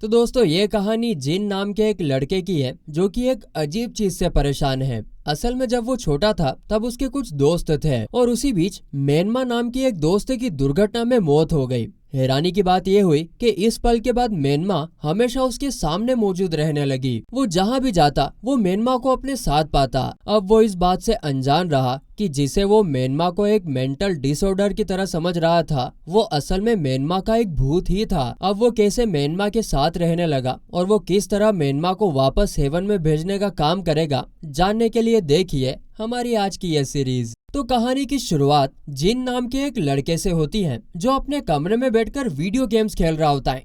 तो दोस्तों ये कहानी जिन नाम के एक लड़के की है जो कि एक अजीब चीज से परेशान है। असल में जब वो छोटा था तब उसके कुछ दोस्त थे और उसी बीच मेनमा नाम की एक दोस्त की दुर्घटना में मौत हो गई। हैरानी की बात यह हुई कि इस पल के बाद मेनमा हमेशा उसके सामने मौजूद रहने लगी। वो जहाँ भी जाता वो मेनमा को अपने साथ पाता। अब वो इस बात से अनजान रहा कि जिसे वो मेनमा को एक मेंटल डिसऑर्डर की तरह समझ रहा था वो असल में मेनमा का एक भूत ही था। अब वो कैसे मेनमा के साथ रहने लगा और वो किस तरह मेनमा को वापस हेवन में भेजने का काम करेगा, जानने के लिए देखिए हमारी आज की यह सीरीज। तो कहानी की शुरुआत जिन नाम के एक लड़के से होती है जो अपने कमरे में बैठकर वीडियो गेम्स खेल रहा होता है।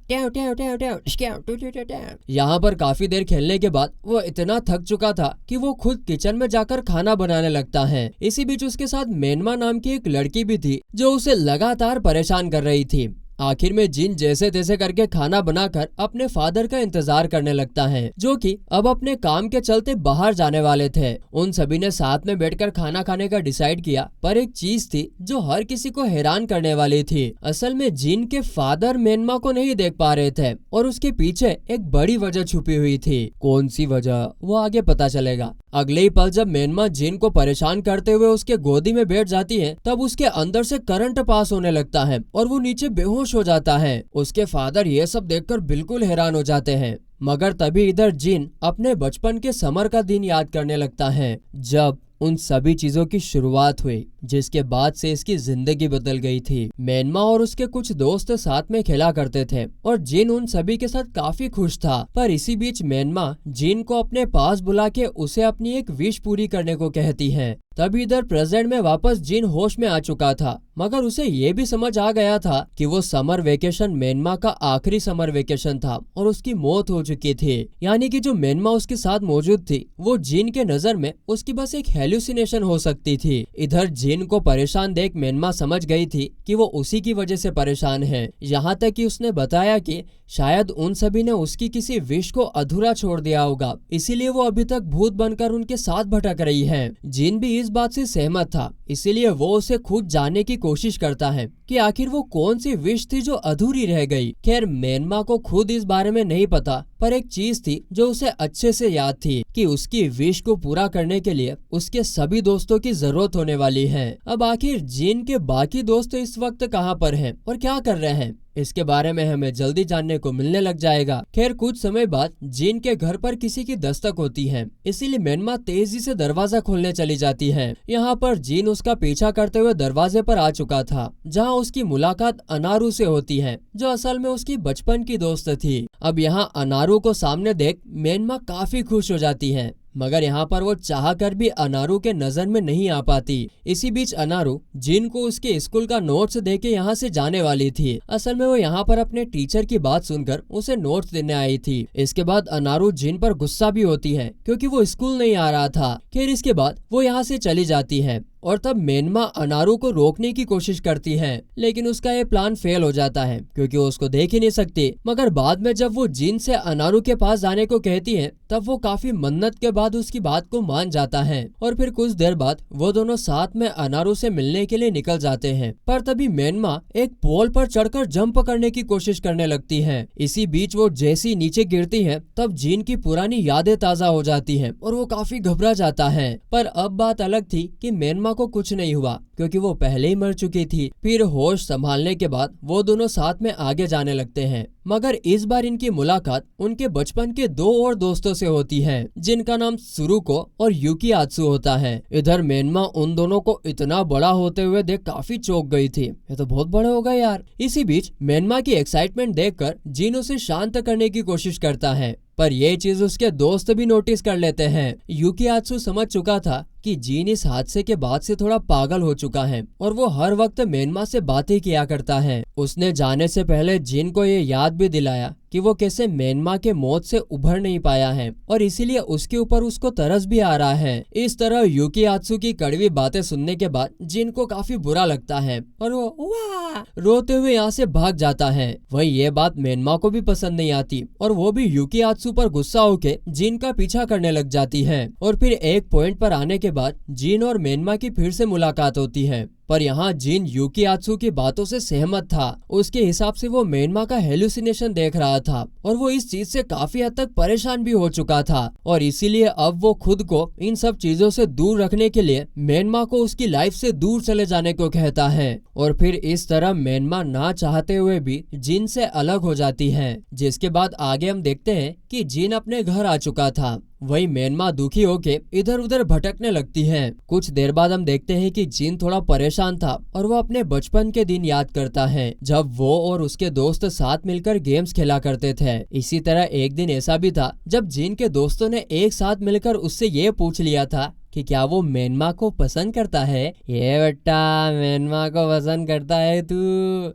यहाँ पर काफी देर खेलने के बाद वो इतना थक चुका था कि वो खुद किचन में जाकर खाना बनाने लगता है। इसी बीच उसके साथ मेनमा नाम की एक लड़की भी थी जो उसे लगातार परेशान कर रही थी। आखिर में जिन जैसे तैसे करके खाना बनाकर अपने फादर का इंतजार करने लगता है जो कि अब अपने काम के चलते बाहर जाने वाले थे। उन सभी ने साथ में बैठकर खाना खाने का डिसाइड किया, पर एक चीज थी जो हर किसी को हैरान करने वाली थी। असल में जिन के फादर मेनमा को नहीं देख पा रहे थे और उसके पीछे एक बड़ी वजह छुपी हुई थी। कौन सी वजह वो आगे पता चलेगा। अगले ही पल जब मेनमा जिन को परेशान करते हुए उसके गोदी में बैठ जाती है तब उसके अंदर से करंट पास होने लगता है और वो नीचे बेहोश हो जाता है। उसके फादर ये सब देखकर बिल्कुल हैरान हो जाते हैं, मगर तभी इधर जिन अपने बचपन के समर का दिन याद करने लगता है जब उन सभी चीजों की शुरुआत हुई जिसके बाद से इसकी जिंदगी बदल गई थी। मेनमा और उसके कुछ दोस्त साथ में खेला करते थे और जिन उन सभी के साथ काफी खुश था। पर इसी बीच मेनमा जिन को अपने पास बुला के उसे अपनी एक विश पूरी करने को कहती है। तब इधर प्रेजेंट में वापस जिन होश में आ चुका था, मगर उसे ये भी समझ आ गया था कि वो समर वेकेशन मेनमा का आखिरी समर वेकेशन था और उसकी मौत हो चुकी थी। यानी कि जो मेनमा उसके साथ मौजूद थी वो जिन के नजर में उसकी बस एक हेल्यूसिनेशन हो सकती थी। इधर जिन को परेशान देख मेनमा समझ गई थी कि वो उसी की वजह से परेशान है। यहाँ तक कि उसने बताया कि शायद उन सभी ने उसकी किसी विश को अधूरा छोड़ दिया होगा, इसीलिए वो अभी तक भूत बनकर उनके साथ भटक रही है। जिन भी इस बात से सहमत था, इसीलिए वो उसे खुद जानने की कोशिश करता है कि आखिर वो कौन सी विश थी जो अधूरी रह गई। खैर मेनमा को खुद इस बारे में नहीं पता, पर एक चीज थी जो उसे अच्छे से याद थी कि उसकी विश को पूरा करने के लिए उसके सभी दोस्तों की जरूरत होने वाली है। अब आखिर जिन के बाकी दोस्त इस वक्त कहाँ पर हैं और क्या कर रहे हैं, इसके बारे में हमें जल्दी जानने को मिलने लग जाएगा। खैर कुछ समय बाद जिन के घर पर किसी की दस्तक होती है, इसीलिए मेनमा तेजी से दरवाजा खोलने चली जाती है। यहाँ पर जिन उसका पीछा करते हुए दरवाजे पर आ चुका था जहाँ उसकी मुलाकात अनारू से होती है जो असल में उसकी बचपन की दोस्त थी। अब यहाँ अनारू को सामने देख मेनमा काफी खुश हो जाती है, मगर यहाँ पर वो चाहकर भी अनारू के नजर में नहीं आ पाती। इसी बीच अनारू जिन को उसके स्कूल का नोट्स देके यहाँ से जाने वाली थी। असल में वो यहाँ पर अपने टीचर की बात सुनकर उसे नोट्स देने आई थी। इसके बाद अनारू जिन पर गुस्सा भी होती है क्योंकि वो स्कूल नहीं आ रहा था। खैर इसके बाद वो यहाँ से चली जाती है और तब मेनमा अनारू को रोकने की कोशिश करती है, लेकिन उसका ये प्लान फेल हो जाता है क्योंकि वो उसको देख ही नहीं सकती। मगर बाद में जब वो जिन से अनारू के पास जाने को कहती है तब वो काफी मन्नत के बाद उसकी बात को मान जाता है और फिर कुछ देर बाद वो दोनों साथ में अनारू से मिलने के लिए निकल जाते हैं। पर तभी मेनमा एक पोल पर चढ़कर जंप करने की कोशिश करने लगती है। इसी बीच वो जैसी नीचे गिरती है तब जिन की पुरानी यादें ताजा हो जाती हैं और वो काफी घबरा जाता है। पर अब बात अलग थी कि मेनमा को कुछ नहीं हुआ क्योंकि वो पहले ही मर चुकी थी। फिर होश संभालने के बाद वो दोनों साथ में आगे जाने लगते हैं, मगर इस बार इनकी मुलाकात उनके बचपन के दो और दोस्तों से होती है जिनका नाम सुरुको और युकीयात्सु होता है। इधर मेनमा उन दोनों को इतना बड़ा होते हुए देख काफी चौंक गई थी, ये तो बहुत बड़े हो गए यार। इसी बीच मेनमा की एक्साइटमेंट देखकर जिन उसे शांत करने की कोशिश करता है, पर ये चीज उसके दोस्त भी नोटिस कर लेते हैं। युकीयात्सु समझ चुका था कि जिन इस हादसे के बाद से थोड़ा पागल हो चुका है और वो हर वक्त मेनमा से बातें किया करता है। उसने जाने से पहले जिन को ये याद भी दिलाया कि वो कैसे मेनमा के मौत से उभर नहीं पाया है और इसीलिए उसके ऊपर उसको तरस भी आ रहा है। इस तरह युकीयात्सु की कड़वी बातें सुनने के बाद जिन को काफी बुरा लगता है और वो वाह रोते हुए यहाँ से भाग जाता है। वहीं ये बात मेनमा को भी पसंद नहीं आती और वो भी युकीयात्सु पर गुस्सा होके जिन का पीछा करने लग जाती है। और फिर एक पॉइंट पर आने के बाद जिन और मेनमा की फिर से मुलाकात होती है पर यहाँ जिन यूकीयात्सु की बातों से सहमत था। उसके हिसाब से वो मेनमा का हेलुसिनेशन देख रहा था और वो इस चीज से काफी हद तक परेशान भी हो चुका था और इसीलिए अब वो खुद को इन सब चीजों से दूर रखने के लिए मेनमा को उसकी लाइफ से दूर चले जाने को कहता है और फिर इस तरह मेनमा ना चाहते हुए भी जिन से अलग हो जाती है। जिसके बाद आगे हम देखते हैं कि जिन अपने घर आ चुका था। वही मेनमा दुखी होके इधर उधर भटकने लगती है। कुछ देर बाद हम देखते हैं कि जिन थोड़ा परेशान था और वो अपने बचपन के दिन याद करता है जब वो और उसके दोस्त साथ मिलकर गेम्स खेला करते थे। इसी तरह एक दिन ऐसा भी था जब जिन के दोस्तों ने एक साथ मिलकर उससे ये पूछ लिया था कि क्या वो मेनमा को पसंद करता है। ये बेटा मेनमा को पसंद करता है तू।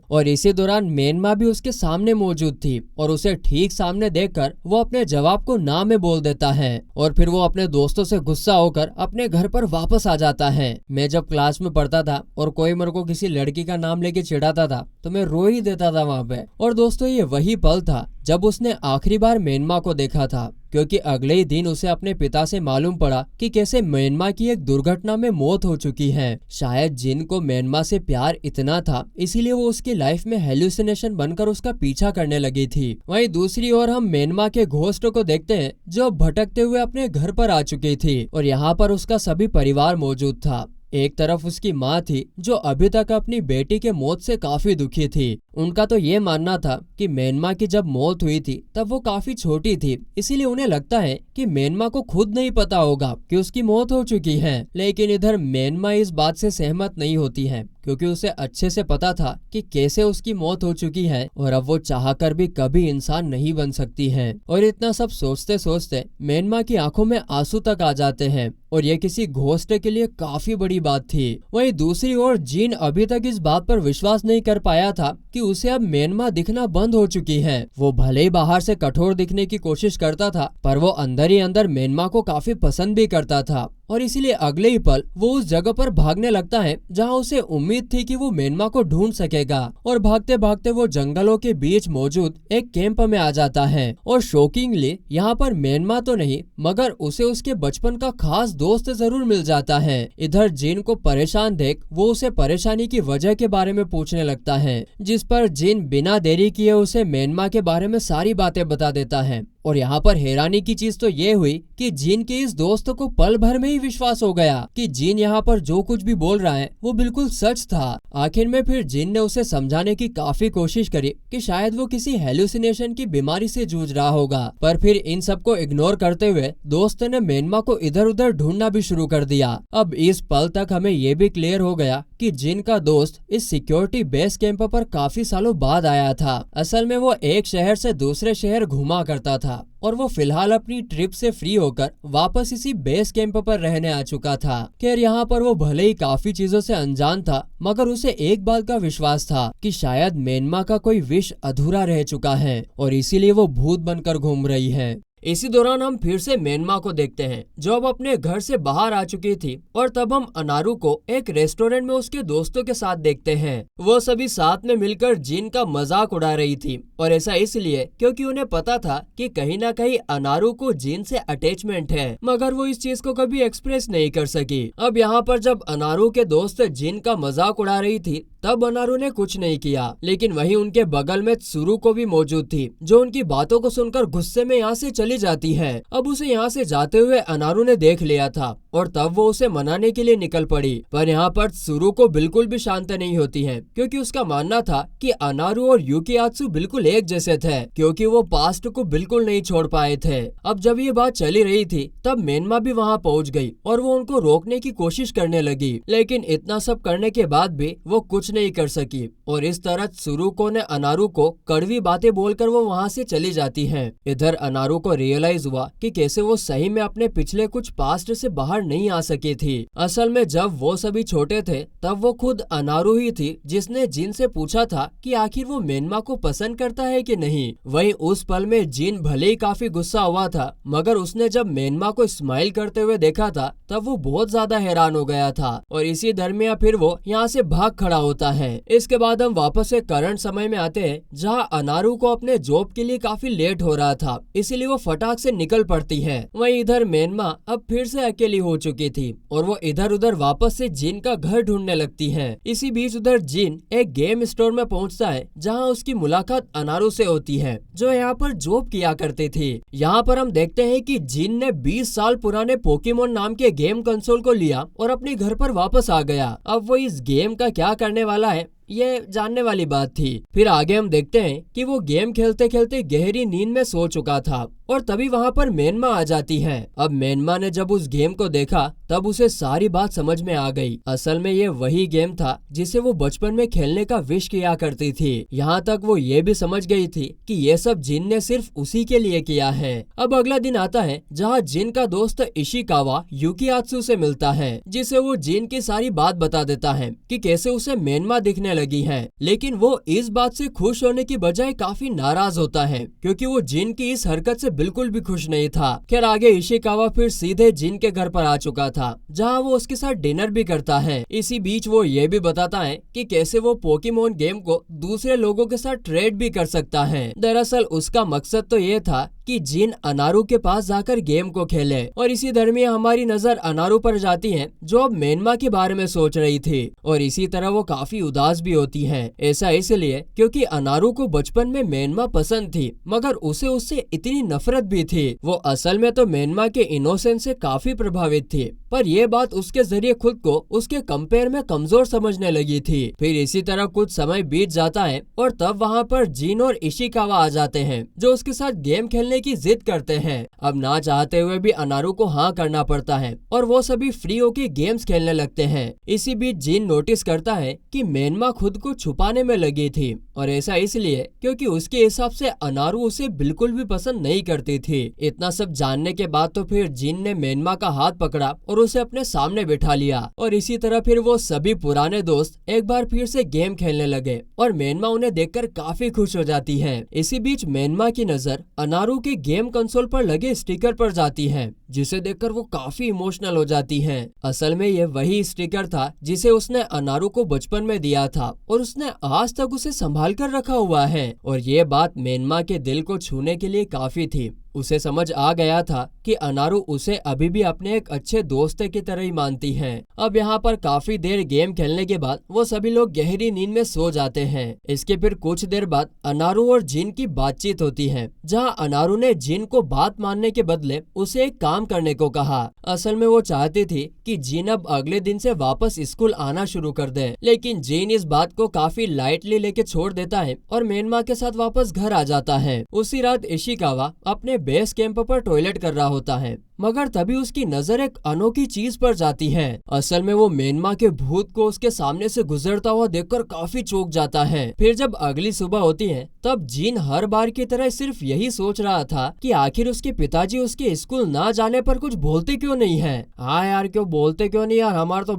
और इसी दौरान मेनमा भी उसके सामने मौजूद थी और उसे ठीक सामने देखकर वो अपने जवाब को ना में बोल देता है और फिर वो अपने दोस्तों से गुस्सा होकर अपने घर पर वापस आ जाता है। मैं जब क्लास में पढ़ता था और कोई मेरे को किसी लड़की का नाम लेके चिढ़ाता था तो मैं रो ही देता था वहाँ पे। और दोस्तों ये वही पल था जब उसने आखिरी बार मेनमा को देखा था, क्योंकि अगले ही दिन उसे अपने पिता से मालूम पड़ा कि कैसे मेनमा की एक दुर्घटना में मौत हो चुकी है। शायद जिन को मेनमा से प्यार इतना था इसीलिए वो उसकी लाइफ में हेलुसिनेशन बनकर उसका पीछा करने लगी थी। वहीं दूसरी ओर हम मेनमा के घोस्ट को देखते हैं जो भटकते हुए अपने घर पर आ चुकी थी और यहाँ पर उसका सभी परिवार मौजूद था। एक तरफ उसकी माँ थी जो अभी तक अपनी बेटी के मौत से काफी दुखी थी। उनका तो ये मानना था कि मेनमा की जब मौत हुई थी तब वो काफी छोटी थी, इसीलिए उन्हें लगता है कि मेनमा को खुद नहीं पता होगा कि उसकी मौत हो चुकी है। लेकिन इधर मेनमा इस बात से सहमत नहीं होती है क्योंकि उसे अच्छे से पता था कि कैसे उसकी मौत हो चुकी है और अब वो चाहकर भी कभी इंसान नहीं बन सकती है। और इतना सब सोचते सोचते मेनमा की आंखों में आंसू तक आ जाते हैं और ये किसी घोस्ट के लिए काफी बड़ी बात थी। वहीं दूसरी ओर जिन अभी तक इस बात पर विश्वास नहीं कर पाया था कि उसे अब मेनमा दिखना बंद हो चुकी है। वो भले ही बाहर से कठोर दिखने की कोशिश करता था पर वो अंदर ही अंदर मेनमा को काफी पसंद भी करता था और इसीलिए अगले ही पल वो उस जगह पर भागने लगता है जहां उसे उम्मीद थी कि वो मेनमा को ढूंढ सकेगा। और भागते भागते वो जंगलों के बीच मौजूद एक कैंप में आ जाता है और शॉकिंगली यहाँ पर मेनमा तो नहीं मगर उसे उसके बचपन का खास दोस्त जरूर मिल जाता है। इधर जिन को परेशान देख वो उसे परेशानी की वजह के बारे में पूछने लगता है, जिस पर जिन बिना देरी किए उसे मेनमा के बारे में सारी बातें बता देता है। और यहाँ पर हैरानी की चीज तो ये हुई कि जिन के इस दोस्त को पल भर में ही विश्वास हो गया कि जिन यहाँ पर जो कुछ भी बोल रहा है वो बिल्कुल सच था। आखिर में फिर जिन ने उसे समझाने की काफी कोशिश करी कि शायद वो किसी हेलुसिनेशन की बीमारी से जूझ रहा होगा, पर फिर इन सबको इग्नोर करते हुए दोस्त ने मेनमा को इधर उधर ढूंढना भी शुरू कर दिया। अब इस पल तक हमें ये भी क्लियर हो गया कि जिन का दोस्त इस सिक्योरिटी बेस कैंप पर काफी सालों बाद आया था। असल में वो एक शहर से दूसरे शहर घुमा करता था और वो फिलहाल अपनी ट्रिप से फ्री होकर वापस इसी बेस कैंप पर रहने आ चुका था। खैर यहाँ पर वो भले ही काफी चीजों से अनजान था मगर उसे एक बात का विश्वास था कि शायद मेनमा का कोई विश अधूरा रह चुका है और इसीलिए वो भूत बनकर घूम रही है। इसी दौरान हम फिर से मेनमा को देखते हैं जो अब अपने घर से बाहर आ चुकी थी और तब हम अनारू को एक रेस्टोरेंट में उसके दोस्तों के साथ देखते हैं। वो सभी साथ में मिलकर जिन का मजाक उड़ा रही थी और ऐसा इसलिए क्योंकि उन्हें पता था कि कहीं ना कहीं अनारू को जिन से अटैचमेंट है मगर वो इस चीज को कभी एक्सप्रेस नहीं कर सकी। अब यहाँ पर जब अनारू के दोस्त जिन का मजाक उड़ा रही थी तब अनारू ने कुछ नहीं किया, लेकिन वहीं उनके बगल में त्सुरू को भी मौजूद थी जो उनकी बातों को सुनकर गुस्से में यहाँ से चली जाती है। अब उसे यहाँ से जाते हुए अनारू ने देख लिया था और तब वो उसे मनाने के लिए निकल पड़ी, पर यहाँ पर त्सुरू को बिल्कुल भी शांत नहीं होती है क्योंकि उसका मानना था कि अनारू और यूकीयात्सु बिल्कुल एक जैसे थे क्योंकि वो पास्ट को बिल्कुल नहीं छोड़ पाए थे। अब जब ये बात चली रही थी तब मेनमा भी वहाँ पहुँच गई और वो उनको रोकने की कोशिश करने लगी, लेकिन इतना सब करने के बाद भी वो कुछ नहीं कर सकी और इस तरह त्सुरुको ने अनारू को कड़वी बातें बोलकर वो वहाँ से चली जाती है। इधर अनारू को रियलाइज हुआ कि कैसे वो सही में अपने पिछले कुछ पास्ट से बाहर नहीं आ सकी थी। असल में जब वो सभी छोटे थे तब वो खुद अनारू ही थी जिसने जिन से पूछा था कि आखिर वो मेनमा को पसंद करता है कि नहीं। वहीं उस पल में जिन भले ही काफी गुस्सा हुआ था मगर उसने जब मेनमा को स्माइल करते हुए देखा था तब वो बहुत ज्यादा हैरान हो गया था और इसी दरमियान फिर वो यहाँ से भाग खड़ा होता है। इसके बाद हम वापस से करंट समय में आते हैं जहाँ अनारू को अपने जॉब के लिए काफी लेट हो रहा था, इसीलिए वो फटाक से निकल पड़ती है। वहीं इधर मेनमा अब फिर से अकेली हो चुकी थी और वो इधर उधर वापस से जिन का घर ढूंढने लगती है। इसी बीच उधर जिन एक गेम स्टोर में पहुंचता है जहां उसकी मुलाकात अनारू से होती है जो यहाँ पर जॉब किया करती थी। यहाँ पर हम देखते हैं कि जिन ने 20 साल पुराने पोकेमोन नाम के गेम कंसोल को लिया और अपने घर पर वापस आ गया। अब वो इस गेम का क्या करने वाला है ये जानने वाली बात थी। फिर आगे हम देखते हैं कि वो गेम खेलते खेलते गहरी नींद में सो चुका था और तभी वहाँ पर मेनमा आ जाती है। अब मेनमा ने जब उस गेम को देखा तब उसे सारी बात समझ में आ गई। असल में ये वही गेम था जिसे वो बचपन में खेलने का विश किया करती थी। यहाँ तक वो ये भी समझ गई थी कि ये सब जिन ने सिर्फ उसी के लिए किया है। अब अगला दिन आता है जहाँ जिन का दोस्त इशिकावा युकियात्सु से मिलता है, जिसे वो जिन की सारी बात बता देता है कि कैसे उसे मेनमा दिखने लगी है। लेकिन वो इस बात से खुश होने की बजाय काफी नाराज होता है क्योंकि वो जिन की इस हरकत से बिल्कुल भी खुश नहीं था। खैर आगे इशिकावा फिर सीधे जिन के घर पर आ चुका था जहां वो उसके साथ डिनर भी करता है। इसी बीच वो ये भी बताता है कि कैसे वो पोकेमोन गेम को दूसरे लोगों के साथ ट्रेड भी कर सकता है। दरअसल उसका मकसद तो ये था कि जिन अनारू के पास जाकर गेम को खेले और इसी दरमियान हमारी नजर अनारू पर जाती है जो अब मेनमा के बारे में सोच रही थी और इसी तरह वो काफी उदास भी होती है। ऐसा इसलिए क्योंकि अनारू को बचपन में मेनमा पसंद थी मगर उसे उससे इतनी नफरत भी थी। वो असल में तो मेनमा के इनोसेंस से काफी प्रभावित थी पर यह बात उसके जरिए खुद को उसके कंपेयर में कमजोर समझने लगी थी। फिर इसी तरह कुछ समय बीत जाता है और तब वहाँ पर जिन और इशिकावा आ जाते हैं जो उसके साथ गेम खेलने की जिद करते हैं। अब ना चाहते हुए भी अनारू को हाँ करना पड़ता है और वो सभी फ्री होके गेम्स खेलने लगते हैं। इसी बीच जिन नोटिस करता है कि मेनमा खुद को छुपाने में लगी थी और ऐसा इसलिए क्योंकि उसके हिसाब से अनारू उसे बिल्कुल भी पसंद नहीं करती थी। इतना सब जानने के बाद तो फिर जिन ने मेनमा का हाथ पकड़ा और उसे अपने सामने बिठा लिया और इसी तरह फिर वो सभी पुराने दोस्त एक बार फिर से गेम खेलने लगे और मेनमा उन्हें देखकर काफी खुश हो जाती है। इसी बीच मेनमा की नजर अनारू के गेम कंसोल पर लगे स्टिकर पर जाती है जिसे देखकर वो काफी इमोशनल हो जाती है। असल में ये वही स्टिकर था जिसे उसने अनारू को बचपन में दिया था और उसने आज तक उसे संभाल कर रखा हुआ है और ये बात मेनमा के दिल को छूने के लिए काफी थी। उसे समझ आ गया था कि अनारू उसे अभी भी अपने एक अच्छे दोस्त की तरह ही मानती है। अब यहाँ पर काफी देर गेम खेलने के बाद वो सभी लोग गहरी नींद में सो जाते हैं। इसके फिर कुछ देर बाद अनारू और जिन की बातचीत होती है जहाँ अनारू ने जिन को बात मानने के बदले उसे एक काम करने को कहा। असल में वो चाहती थी कि जिन अब अगले दिन से वापस स्कूल आना शुरू कर दे, लेकिन जिन इस बात को काफी लाइटली लेके छोड़ देता है और मेनमा के साथ वापस घर आ जाता है। उसी रात इशिकावा अपने बेस कैंप पर टॉयलेट कर रहा होता है मगर तभी उसकी नजर एक अनोखी चीज पर जाती है। असल में वो मेनमा के भूत को उसके सामने से गुजरता हुआ देखकर काफी चौंक जाता है। फिर जब अगली सुबह होती है तब जिन हर बार की तरह सिर्फ यही सोच रहा था कि आखिर उसके पिताजी उसके स्कूल ना जाने पर कुछ बोलते क्यों नहीं है। हाँ यार क्यों बोलते क्यों नहीं यार, हमारे तो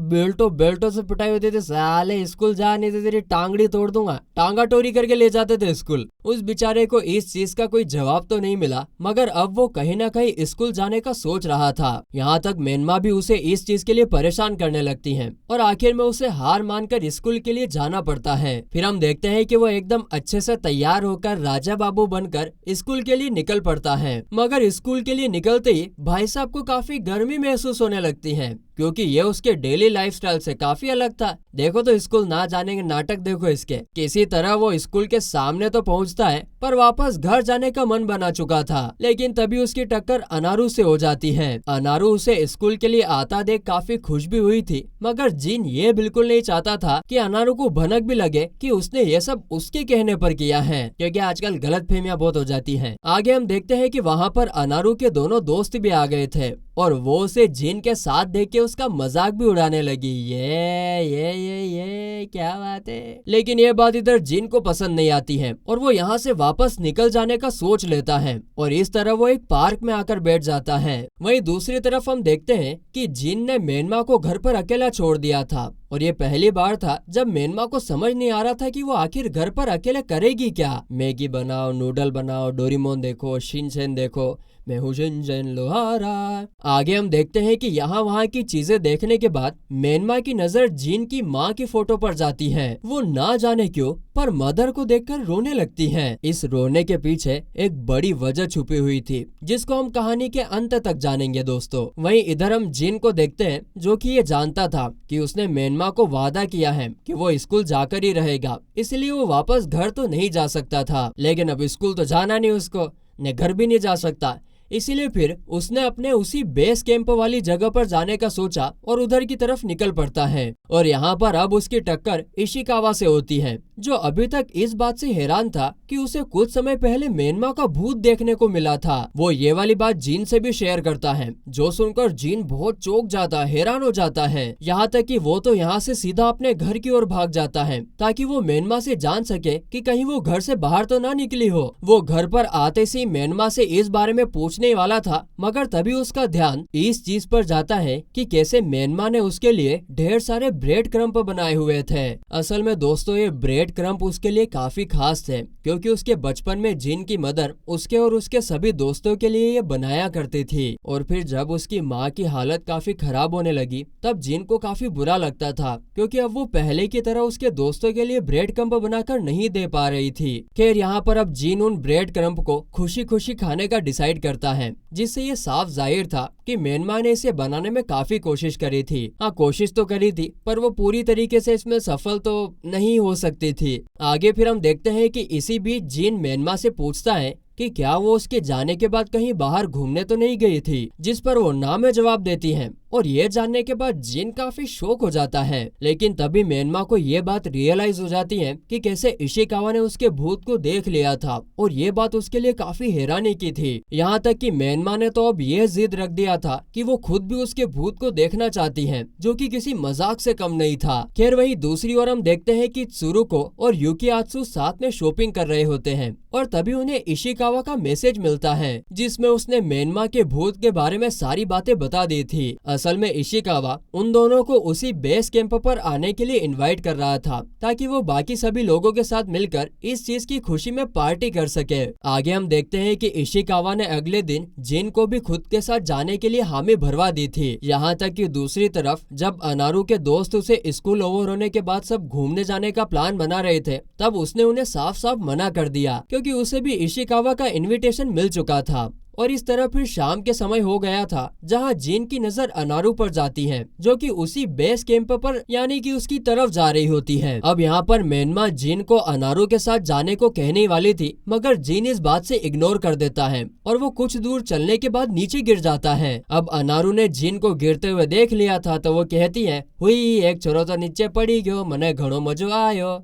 बेल्टों से पिटाई होती थी, साले स्कूल जा नहीं थे, तेरी टांगड़ी तोड़ दूंगा, टांगा टोरी करके ले जाते थे स्कूल। उस बेचारे को इस चीज का कोई जवाब तो नहीं मिला मगर अब वो कहीं ना कहीं स्कूल जाने का सोच रहा था। यहाँ तक मेनमा भी उसे इस चीज के लिए परेशान करने लगती है और आखिर में उसे हार मानकर स्कूल के लिए जाना पड़ता है। फिर हम देखते हैं कि वो एकदम अच्छे से तैयार होकर राजा बाबू बनकर स्कूल के लिए निकल पड़ता है मगर स्कूल के लिए निकलते ही भाई साहब को काफी गर्मी महसूस होने लगती है क्योंकि ये उसके डेली लाइफस्टाइल से काफी अलग था। देखो तो स्कूल ना जाने के नाटक देखो इसके। किसी तरह वो स्कूल के सामने तो पहुंचता है पर वापस घर जाने का मन बना चुका था, लेकिन तभी उसकी टक्कर अनारू से हो जाती है। अनारू उसे स्कूल के लिए आता देख काफी खुश भी हुई थी मगर जिन ये बिल्कुल नहीं चाहता था कि अनारू को भनक भी लगे कि उसने ये सब उसके कहने पर किया है, क्योंकि आजकल गलतफहमियां बहुत हो जाती हैं। आगे हम देखते हैं कि वहाँ पर अनारू के दोनों दोस्त भी आ गए थे और वो उसे जिन के साथ देख के उसका मजाक भी उड़ाने लगी। ये क्या बात है। लेकिन ये बात इधर जिन को पसंद नहीं आती है और वो यहाँ से वापस निकल जाने का सोच लेता है और इस तरह वो एक पार्क में आकर बैठ जाता है। वहीं दूसरी तरफ हम देखते हैं कि जिन ने मेनमा को घर पर अकेला छोड़ दिया था और ये पहली बार था जब मेनमा को समझ नहीं आ रहा था कि वो आखिर घर पर अकेले करेगी क्या। मैगी बनाओ, नूडल बनाओ, डोरेमोन देखो, शिनचैन देखो, मैं हूँ शिनचैन लोहारा। आगे हम देखते हैं कि यहाँ वहाँ की चीजें देखने के बाद मेनमा की नजर जिन की माँ की फोटो पर जाती है। वो ना जाने क्यों पर मदर को देखकर रोने लगती हैं। इस रोने के पीछे एक बड़ी वजह छुपी हुई थी जिसको हम कहानी के अंत तक जानेंगे दोस्तों। वहीं इधर हम जिन को देखते हैं जो कि ये जानता था कि उसने मेनमा को वादा किया है कि वो स्कूल जाकर ही रहेगा, इसलिए वो वापस घर तो नहीं जा सकता था। लेकिन अब स्कूल तो जाना नहीं उसको, ने घर भी नहीं जा सकता, इसीलिए फिर उसने अपने उसी बेस कैंप वाली जगह पर जाने का सोचा और उधर की तरफ निकल पड़ता है। और यहाँ पर अब उसकी टक्कर इशिकावा से होती है जो अभी तक इस बात से हैरान था कि उसे कुछ समय पहले मेनमा का भूत देखने को मिला था। वो ये वाली बात जीन से भी शेयर करता है जो सुनकर जीन बहुत चौंक जाता, हैरान हो जाता है। यहाँ तक कि वो तो यहाँ से सीधा अपने घर की ओर भाग जाता है ताकि वो मेनमा से जान सके कि कहीं वो घर से बाहर तो ना निकली हो। वो घर पर आते से मेनमा से इस बारे में पूछने वाला था, मगर तभी उसका ध्यान इस चीज पर जाता है कि कैसे मेनमा ने उसके लिए ढेर सारे ब्रेड क्रम्प बनाए हुए थे। असल में दोस्तों ये ब्रेड क्रम्प उसके लिए काफी खास थे क्योंकि उसके बचपन में जिन की मदर उसके और उसके सभी दोस्तों के लिए ये बनाया करती थी। और फिर जब उसकी माँ की हालत काफी खराब होने लगी तब जिन को काफी बुरा लगता था क्योंकि अब वो पहले की तरह उसके दोस्तों के लिए ब्रेड क्रम्प बनाकर नहीं दे पा रही थी। खैर यहाँ पर अब जिन उन ब्रेड क्रम्प को खुशी खुशी खाने का डिसाइड करता है, जिससे ये साफ जाहिर था कि मेनमा ने इसे बनाने में काफी कोशिश करी थी। हाँ, कोशिश तो करी थी पर वो पूरी तरीके से इसमें सफल तो नहीं हो सकती थी। आगे फिर हम देखते हैं कि इसी बीच जिन मेनमा से पूछता है कि क्या वो उसके जाने के बाद कहीं बाहर घूमने तो नहीं गई थी, जिस पर वो ना में जवाब देती हैं। और ये जानने के बाद जिन काफी शॉक हो जाता है। लेकिन तभी मेनमा को ये बात रियलाइज हो जाती है कि कैसे इशिकावा ने उसके भूत को देख लिया था और ये बात उसके लिए काफी हैरानी की थी। यहाँ तक कि मेनमा ने तो अब ये जिद रख दिया था कि वो खुद भी उसके भूत को देखना चाहती है, जो कि किसी मजाक से कम नहीं था। खैर वहीं दूसरी ओर हम देखते हैं कि त्सुरुको और युकियात्सु साथ में शॉपिंग कर रहे होते हैं और तभी उन्हें इशिकावा का मैसेज मिलता है जिसमें उसने मेनमा के भूत के बारे में सारी बातें बता दी थी। असल में इशिकावा उन दोनों को उसी बेस कैंप पर आने के लिए इनवाइट कर रहा था ताकि वो बाकी सभी लोगों के साथ मिलकर इस चीज की खुशी में पार्टी कर सके। आगे हम देखते हैं कि इशिकावा ने अगले दिन जिन को भी खुद के साथ जाने के लिए हामी भरवा दी थी। यहाँ तक कि दूसरी तरफ जब अनारू के दोस्त उसे स्कूल ओवर होने के बाद सब घूमने जाने का प्लान बना रहे थे तब उसने उन्हें साफ साफ मना कर दिया क्योंकि उसे भी इशिकावा का इनविटेशन मिल चुका था। और इस तरह फिर शाम के समय हो गया था जहां जिन की नजर अनारू पर जाती है जो कि उसी बेस कैंप पर यानी कि उसकी तरफ जा रही होती है। अब यहाँ पर मेनमा जिन को अनारू के साथ जाने को कहने वाली थी मगर जिन इस बात से इग्नोर कर देता है और वो कुछ दूर चलने के बाद नीचे गिर जाता है। अब अनारू ने जिन को गिरते हुए देख लिया था तो वो कहती है, हुई एक छोरो तो नीचे पड़ी गयो, मने घणो मजो आयो।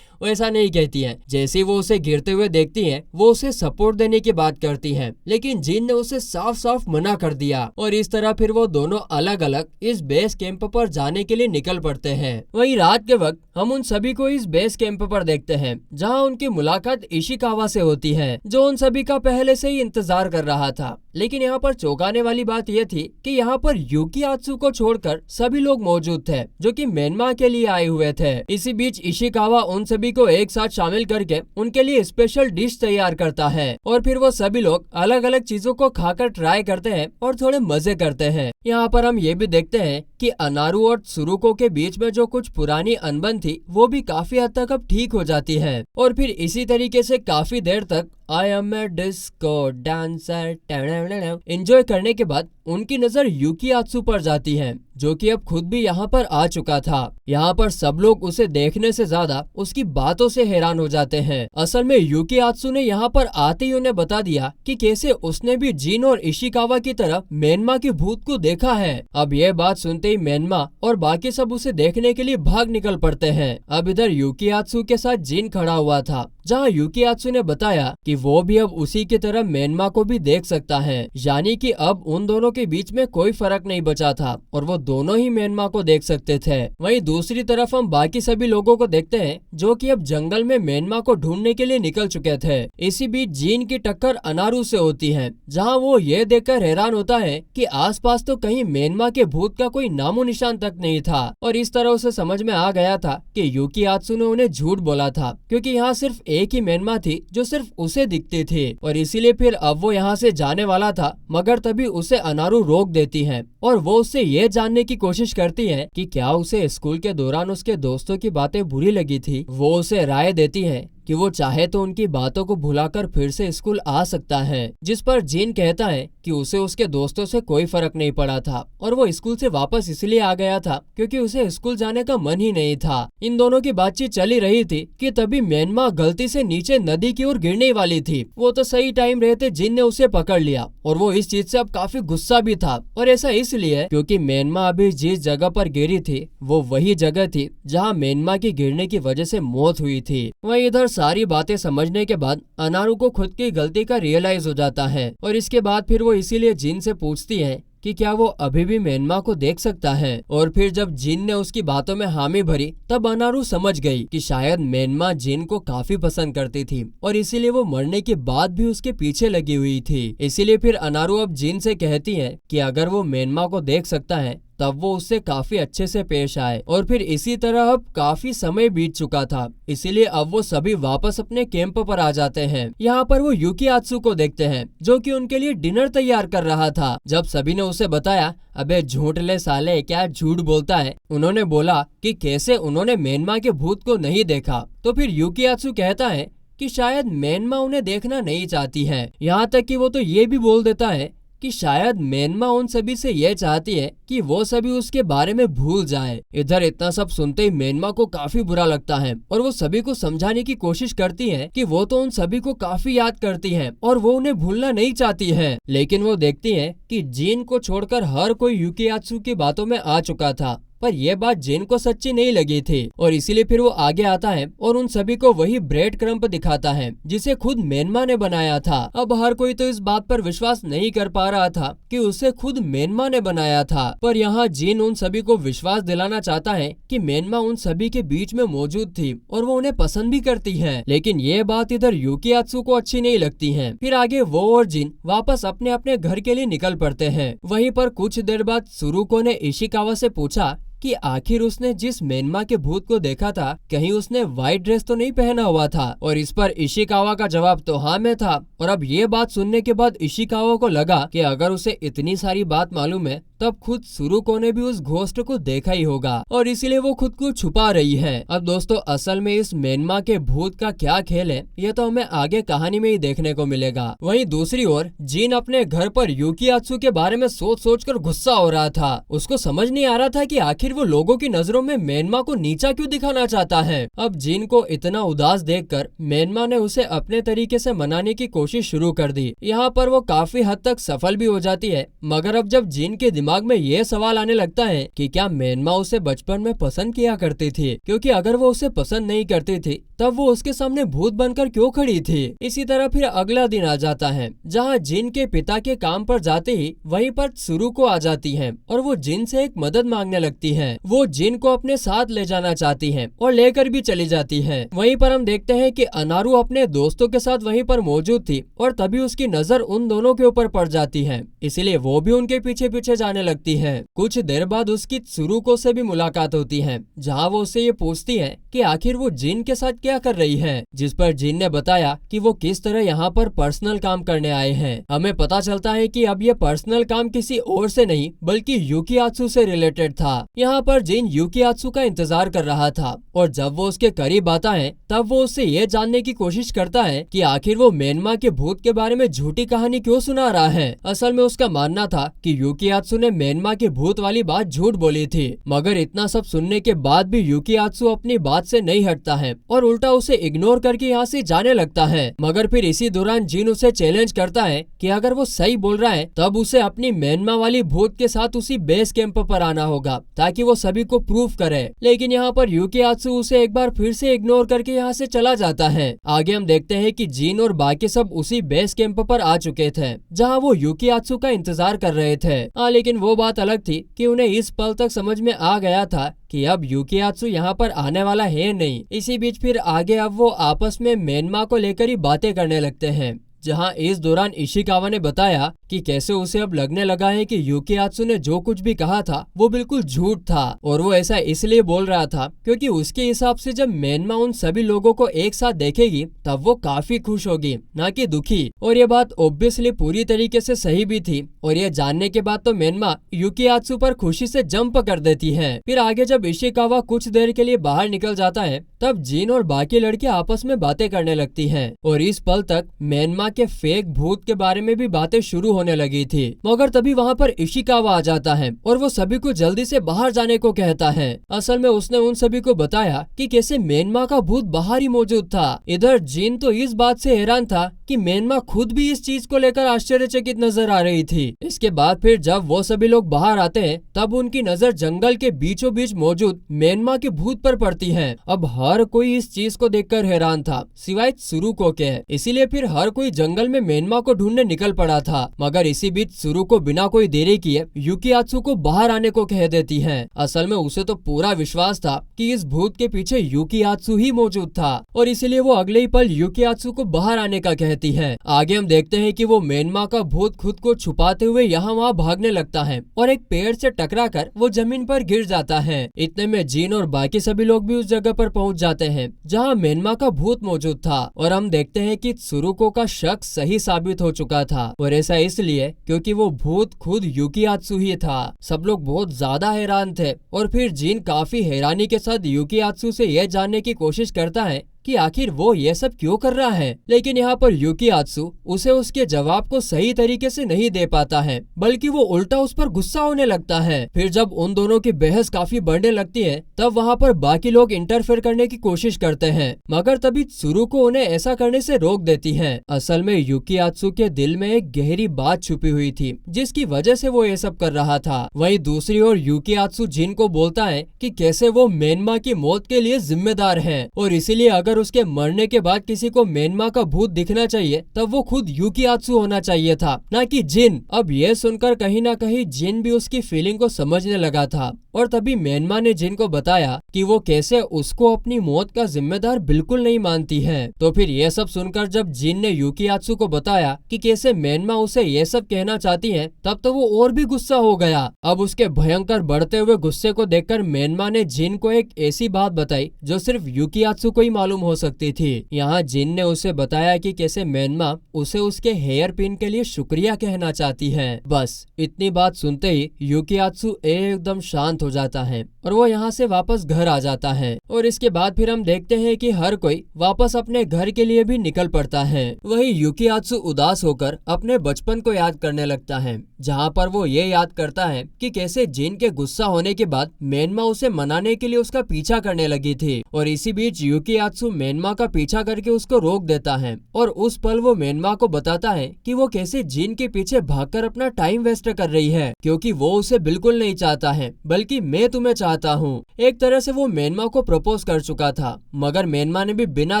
वो ऐसा नहीं कहती है। जैसे वो उसे गिरते हुए देखती है वो उसे सपोर्ट देने की बात करती है लेकिन जिन ने उसे साफ साफ मना कर दिया और इस तरह फिर वो दोनों अलग अलग इस बेस कैंप पर जाने के लिए निकल पड़ते हैं। वहीं रात के वक्त हम उन सभी को इस बेस कैंप पर देखते हैं जहां उनकी मुलाकात इशिकावा से होती है जो उन सभी का पहले से ही इंतजार कर रहा था। लेकिन यहाँ पर चौंकाने वाली बात यह थी कि यहाँ पर युकियात्सु को छोड़कर सभी लोग मौजूद थे जो कि मेनमा के लिए आए हुए थे। इसी बीच इशिकावा उन सभी को एक साथ शामिल करके उनके लिए स्पेशल डिश तैयार करता है और फिर वो सभी लोग अलग अलग चीजों को खाकर ट्राई करते हैं और थोड़े मजे करते हैं। यहाँ पर हम ये भी देखते हैं कि अनारू और त्सुरुको के बीच में जो कुछ पुरानी अनबन थी वो भी काफी हद तक अब ठीक हो जाती है और फिर इसी तरीके से काफी देर तक I am a disco dancer enjoy करने के बाद उनकी नजर युकियात्सु पर जाती है जो कि अब खुद भी यहाँ पर आ चुका था। यहाँ पर सब लोग उसे देखने से ज्यादा उसकी बातों से हैरान हो जाते हैं। असल में युकियात्सु ने यहाँ पर आते ही उन्हें बता दिया कि कैसे उसने भी जिन और इशिकावा की तरह मेनमा के भूत को देखा है। अब यह बात सुनते ही मेनमा और बाकी सब उसे देखने के लिए भाग निकल पड़ते हैं। अब इधर युकियात्सु के साथ जिन खड़ा हुआ था जहाँ युकियात्सु ने बताया कि वो भी अब उसी की तरह मेनमा को भी देख सकता है, यानी कि अब उन दोनों के बीच में कोई फर्क नहीं बचा था और वो दोनों ही मेनमा को देख सकते थे। वहीं दूसरी तरफ हम बाकी सभी लोगों को देखते हैं जो कि अब जंगल में मेनमा को ढूंढने के लिए निकल चुके थे। इसी बीच जिन की टक्कर अनारू से होती है जहाँ वो ये देखकर हैरान होता है कि आसपास तो कहीं मेनमा के भूत का कोई नामो निशान तक नहीं था और इस तरह उसे समझ में आ गया था कि युकियात्सु ने उन्हें झूठ बोला था क्योंकि यहाँ सिर्फ एक ही मेनमा थी जो सिर्फ उसे उसे दिखती थी और इसीलिए फिर अब वो यहाँ से जाने वाला था, मगर तभी उसे अनारू रोक देती है और वो उससे ये जानने की कोशिश करती है कि क्या उसे स्कूल के दौरान उसके दोस्तों की बातें बुरी लगी थी। वो उसे राय देती है कि वो चाहे तो उनकी बातों को भुलाकर फिर से स्कूल आ सकता है, जिस पर जीन कहता है कि उसे उसके दोस्तों से कोई फर्क नहीं पड़ा था और वो स्कूल से वापस इसलिए आ गया था क्योंकि उसे स्कूल जाने का मन ही नहीं था। इन दोनों की बातचीत चली रही थी कि तभी म्यांमा गलती से नीचे नदी की ओर गिरने वाली थी। वो तो सही टाइम रहते जिन ने उसे पकड़ लिया और वो इस चीज से अब काफी गुस्सा भी था और ऐसा इसलिए क्योंकि म्यांमा अभी जिस जगह पर गिरी थी वो वही जगह थी जहाँ म्यांमा की गिरने की वजह से मौत हुई थी। वहीं इधर सारी बातें समझने के बाद अनारू को खुद की गलती का रियलाइज हो जाता है और इसके बाद फिर वो इसीलिए जिन से पूछती है कि क्या वो अभी भी म्यांमा को देख सकता है। और फिर जब जिन ने उसकी बातों में हामी भरी तब अनारू समझ गई कि शायद म्यांमा जिन को काफी पसंद करती थी और इसीलिए वो मरने के बाद भी उसके पीछे लगी हुई थी। इसीलिए फिर अनारू अब जिन से कहती है कि अगर वो म्यांमा को देख सकता है तब वो उससे काफी अच्छे से पेश आए। और फिर इसी तरह अब काफी समय बीत चुका था, इसीलिए अब वो सभी वापस अपने कैंप पर आ जाते हैं। यहाँ पर वो यूकीयात्सु को देखते हैं जो कि उनके लिए डिनर तैयार कर रहा था। जब सभी ने उसे बताया अबे झूठ ले साले, क्या झूठ बोलता है, उन्होंने बोला कि कैसे उन्होंने म्यांमा के भूत को नहीं देखा। तो फिर यूकीयात्सु कहता है कि शायद म्यांमा उन्हें देखना नहीं चाहती है। यहाँ तक कि वो तो ये भी बोल देता है कि शायद म्यांमा उन सभी से यह चाहती है कि वो सभी उसके बारे में भूल जाए। इधर इतना सब सुनते ही म्यांमा को काफी बुरा लगता है और वो सभी को समझाने की कोशिश करती है कि वो तो उन सभी को काफी याद करती है और वो उन्हें भूलना नहीं चाहती है। लेकिन वो देखती है कि जिन को छोड़कर हर कोई यूकीयात्सु की बातों में आ चुका था, पर यह बात जिन को सच्ची नहीं लगी थी और इसीलिए फिर वो आगे आता है और उन सभी को वही ब्रेड क्रम्प दिखाता है जिसे खुद म्यांमा ने बनाया था। अब हर कोई तो इस बात पर विश्वास नहीं कर पा रहा था कि उसे खुद म्यांमा ने बनाया था, पर यहाँ जिन उन सभी को विश्वास दिलाना चाहता है कि म्यांमा उन सभी के बीच में मौजूद थी और वो उन्हें पसंद भी करती है। लेकिन ये बात इधर यूकीयात्सु को अच्छी नहीं लगती है। फिर आगे वो और जिन वापस अपने अपने घर के लिए निकल पड़ते हैं। वहीं पर कुछ देर बाद सुरुको ने इशिकावा से पूछा कि आखिर उसने जिस म्यांमा के भूत को देखा था कहीं उसने व्हाइट ड्रेस तो नहीं पहना हुआ था, और इस पर इशिकावा का जवाब तो हाँ में था। और अब ये बात सुनने के बाद इशिकावा को लगा कि अगर उसे इतनी सारी बात मालूम है तब खुद सुरुको ने भी उस घोस्ट को देखा ही होगा और इसीलिए वो खुद को छुपा रही है। अब दोस्तों असल में इस म्यांमा के भूत का क्या खेल है ये तो हमें आगे कहानी में ही देखने को मिलेगा। वहीं दूसरी ओर जिन अपने घर पर यूकीयात्सु के बारे में सोच सोच कर गुस्सा हो रहा था। उसको समझ नहीं आ रहा था कि आखिर वो लोगों की नजरों में म्यांमा को नीचा क्यों दिखाना चाहता है। अब जिन को इतना उदास देखकर म्यांमा ने उसे अपने तरीके से मनाने की कोशिश शुरू कर दी। यहाँ पर वो काफी हद तक सफल भी हो जाती है, मगर अब जब जिन के दिमाग में ये सवाल आने लगता है कि क्या म्यांमा उसे बचपन में पसंद किया करती थी, क्योंकि अगर वो उसे पसंद नहीं करती थी तब वो उसके सामने भूत बनकर क्यों खड़ी थी। इसी तरह फिर अगला दिन आ जाता है जहाँ जिन के पिता के काम पर जाते ही वहीं पर सुरुको आ जाती है और वो जिन से एक मदद मांगने लगती है। वो जिन को अपने साथ ले जाना चाहती है और लेकर भी चली जाती है। वहीं पर हम देखते हैं कि अनारू अपने दोस्तों के साथ वहीं पर मौजूद थी और तभी उसकी नजर उन दोनों के ऊपर पड़ जाती है, इसलिए वो भी उनके पीछे पीछे जाने लगती है। कुछ देर बाद उसकी सुरुको से भी मुलाकात होती है जहाँ वो उससे ये पूछती है कि आखिर वो जिन के साथ क्या कर रही है, जिस पर जिन ने बताया कि वो किस तरह यहाँ पर पर्सनल काम करने आए हैं। हमें पता चलता है कि अब ये पर्सनल काम किसी और से नहीं बल्कि यूकीयात्सु से रिलेटेड था। यहाँ पर जिन यूकीयात्सु का इंतजार कर रहा था और जब वो उसके करीब आता है तब वो उससे ये जानने की कोशिश करता है कि आखिर वो म्यांमा के भूत के बारे में झूठी कहानी क्यों सुना रहा है। असल में उसका मानना था कि यूकीयात्सु ने म्यांमा के भूत वाली बात झूठ बोली थी, मगर इतना सब सुनने के बाद भी यूकीयात्सु अपनी बात से नहीं हटता है और उल्टा उसे इग्नोर करके यहाँ से जाने लगता है। मगर फिर इसी दौरान जिन उसे चैलेंज करता है कि अगर वो सही बोल रहा है तब उसे अपनी म्यांमा वाली भूत के साथ उसी बेस कैंप पर आना होगा ताकि वो सभी को प्रूफ करे। लेकिन यहाँ पर यूकीयात्सु उसे एक बार फिर से इग्नोर करके यहाँ से चला जाता है। आगे हम देखते हैं कि जिन और बाकी सब उसी बेस कैंप पर आ चुके थे जहाँ वो यूकीयात्सु का इंतजार कर रहे थे। लेकिन वो बात अलग थी कि उन्हें इस पल तक समझ में आ गया था कि अब यूकीयात्सु यहाँ पर आने वाला है नहीं। इसी बीच फिर आगे अब वो आपस में म्यांमा को लेकर ही बातें करने लगते हैं, जहाँ इस दौरान इशिकावा ने बताया कि कैसे उसे अब लगने लगा है कि यूकियात्सु ने जो कुछ भी कहा था वो बिल्कुल झूठ था, और वो ऐसा इसलिए बोल रहा था क्योंकि उसके हिसाब से जब मेनमा उन सभी लोगों को एक साथ देखेगी तब वो काफी खुश होगी, ना कि दुखी। और ये बात ऑब्वियसली पूरी तरीके से सही भी थी, और ये जानने के बाद तो मेनमा यूकियात्सु पर खुशी से जंप कर देती है। फिर आगे जब इशिकावा कुछ देर के लिए बाहर निकल जाता है तब जिन और बाकी लड़के आपस में बातें करने लगती हैं, और इस पल तक मेनमा के फेक भूत के बारे में भी बातें शुरू होने लगी थी। मगर तभी वहाँ पर इशिकावा आ जाता है और वो सभी को जल्दी से बाहर जाने को कहता है। असल में उसने उन सभी को बताया कि कैसे मेनमा का भूत बाहर ही मौजूद था। इधर जिन तो इस बात से हैरान था कि मेनमा खुद भी इस चीज को लेकर आश्चर्यचकित नजर आ रही थी। इसके बाद फिर जब वो सभी लोग बाहर आते हैं तब उनकी नजर जंगल के बीचों बीच मौजूद मेनमा के भूत पर पड़ती है। अब हर कोई इस चीज को देखकर हैरान था सिवाय त्सुरुको के, इसीलिए फिर हर कोई जंगल में मेनमा को ढूंढने निकल पड़ा था। मगर इसी बीच त्सुरुको बिना कोई देरी किए यूकियात्सु को बाहर आने को कह देती है। असल में उसे तो पूरा विश्वास था कि इस भूत के पीछे यूकियात्सु ही मौजूद था, और इसीलिए वो अगले ही पल यूकियात्सु को बाहर आने का कहती है। आगे हम देखते हैं कि वो मेनमा का भूत खुद को छुपाते हुए यहाँ वहाँ भागने लगता है और एक पेड़ से टकराकर वो जमीन पर गिर जाता है। इतने में जीन और बाकी सभी लोग भी उस जगह पर पहुँच जाते हैं जहाँ मेनमा का भूत मौजूद था, और हम देखते हैं कि त्सुरुको का शक सही साबित हो चुका था, और ऐसा इसलिए क्योंकि वो भूत खुद यूकियात्सु ही था। सब लोग बहुत ज्यादा हैरान थे, और फिर जीन काफी हैरानी के साथ यूकियात्सु से यह जानने की कोशिश करता है कि आखिर वो ये सब क्यों कर रहा है। लेकिन यहाँ पर यूकियात्सु उसे उसके जवाब को सही तरीके से नहीं दे पाता है, बल्कि वो उल्टा उस पर गुस्सा होने लगता है। फिर जब उन दोनों की बहस काफी बढ़ने लगती है तब वहाँ पर बाकी लोग इंटरफेयर करने की कोशिश करते हैं, मगर तभी त्सुरुको उन्हें ऐसा करने से रोक देती है। असल में यूकियात्सु के दिल में एक गहरी बात छुपी हुई थी जिसकी वजह से वो ये सब कर रहा था। वहीं दूसरी ओर यूकियात्सु जिन को बोलता है कि कैसे वो मेनमा की मौत के लिए जिम्मेदार है, और इसीलिए अगर उसके मरने के बाद किसी को मेनमा का भूत दिखना चाहिए तब वो खुद यूकियात्सु होना चाहिए था, ना कि जिन। अब ये सुनकर कहीं ना कहीं जिन भी उसकी फीलिंग को समझने लगा था, और तभी मेनमा ने जिन को बताया कि वो कैसे उसको अपनी मौत का जिम्मेदार बिल्कुल नहीं मानती है। तो फिर ये सब सुनकर जब जिन ने यूकियात्सु को बताया कि कैसे मेनमा उसे ये सब कहना चाहती है तब तो वो और भी गुस्सा हो गया। अब उसके भयंकर बढ़ते हुए गुस्से को देखकर मेनमा ने जिन को एक ऐसी बात बताई जो सिर्फ यूकियात्सु को ही मालूम हो सकती थी। यहाँ जिन ने उसे बताया कि कैसे मेनमा उसे उसके हेयर पिन के लिए शुक्रिया कहना चाहती है। बस इतनी बात सुनते ही यूकियात्सु एकदम शांत हो जाता है और वो यहाँ से वापस घर आ जाता है। और इसके बाद फिर हम देखते हैं कि हर कोई वापस अपने घर के लिए भी निकल पड़ता है। वहीं यूकियात्सु उदास होकर अपने बचपन को याद करने लगता है, जहाँ पर वो ये याद करता है कि कैसे जिन के गुस्सा होने के बाद मेनमा उसे मनाने के लिए उसका पीछा करने लगी थी, और इसी बीच यूकियात्सु मेनमा का पीछा करके उसको रोक देता है। और उस पल वो मेनमा को बताता है कि वो कैसे जिन के पीछे भागकर अपना टाइम वेस्ट कर रही है, क्योंकि वो उसे बिल्कुल नहीं चाहता है, बल्कि मैं तुम्हें चाहता हूँ। एक तरह से वो मेनमा को प्रपोज कर चुका था, मगर मेनमा ने भी बिना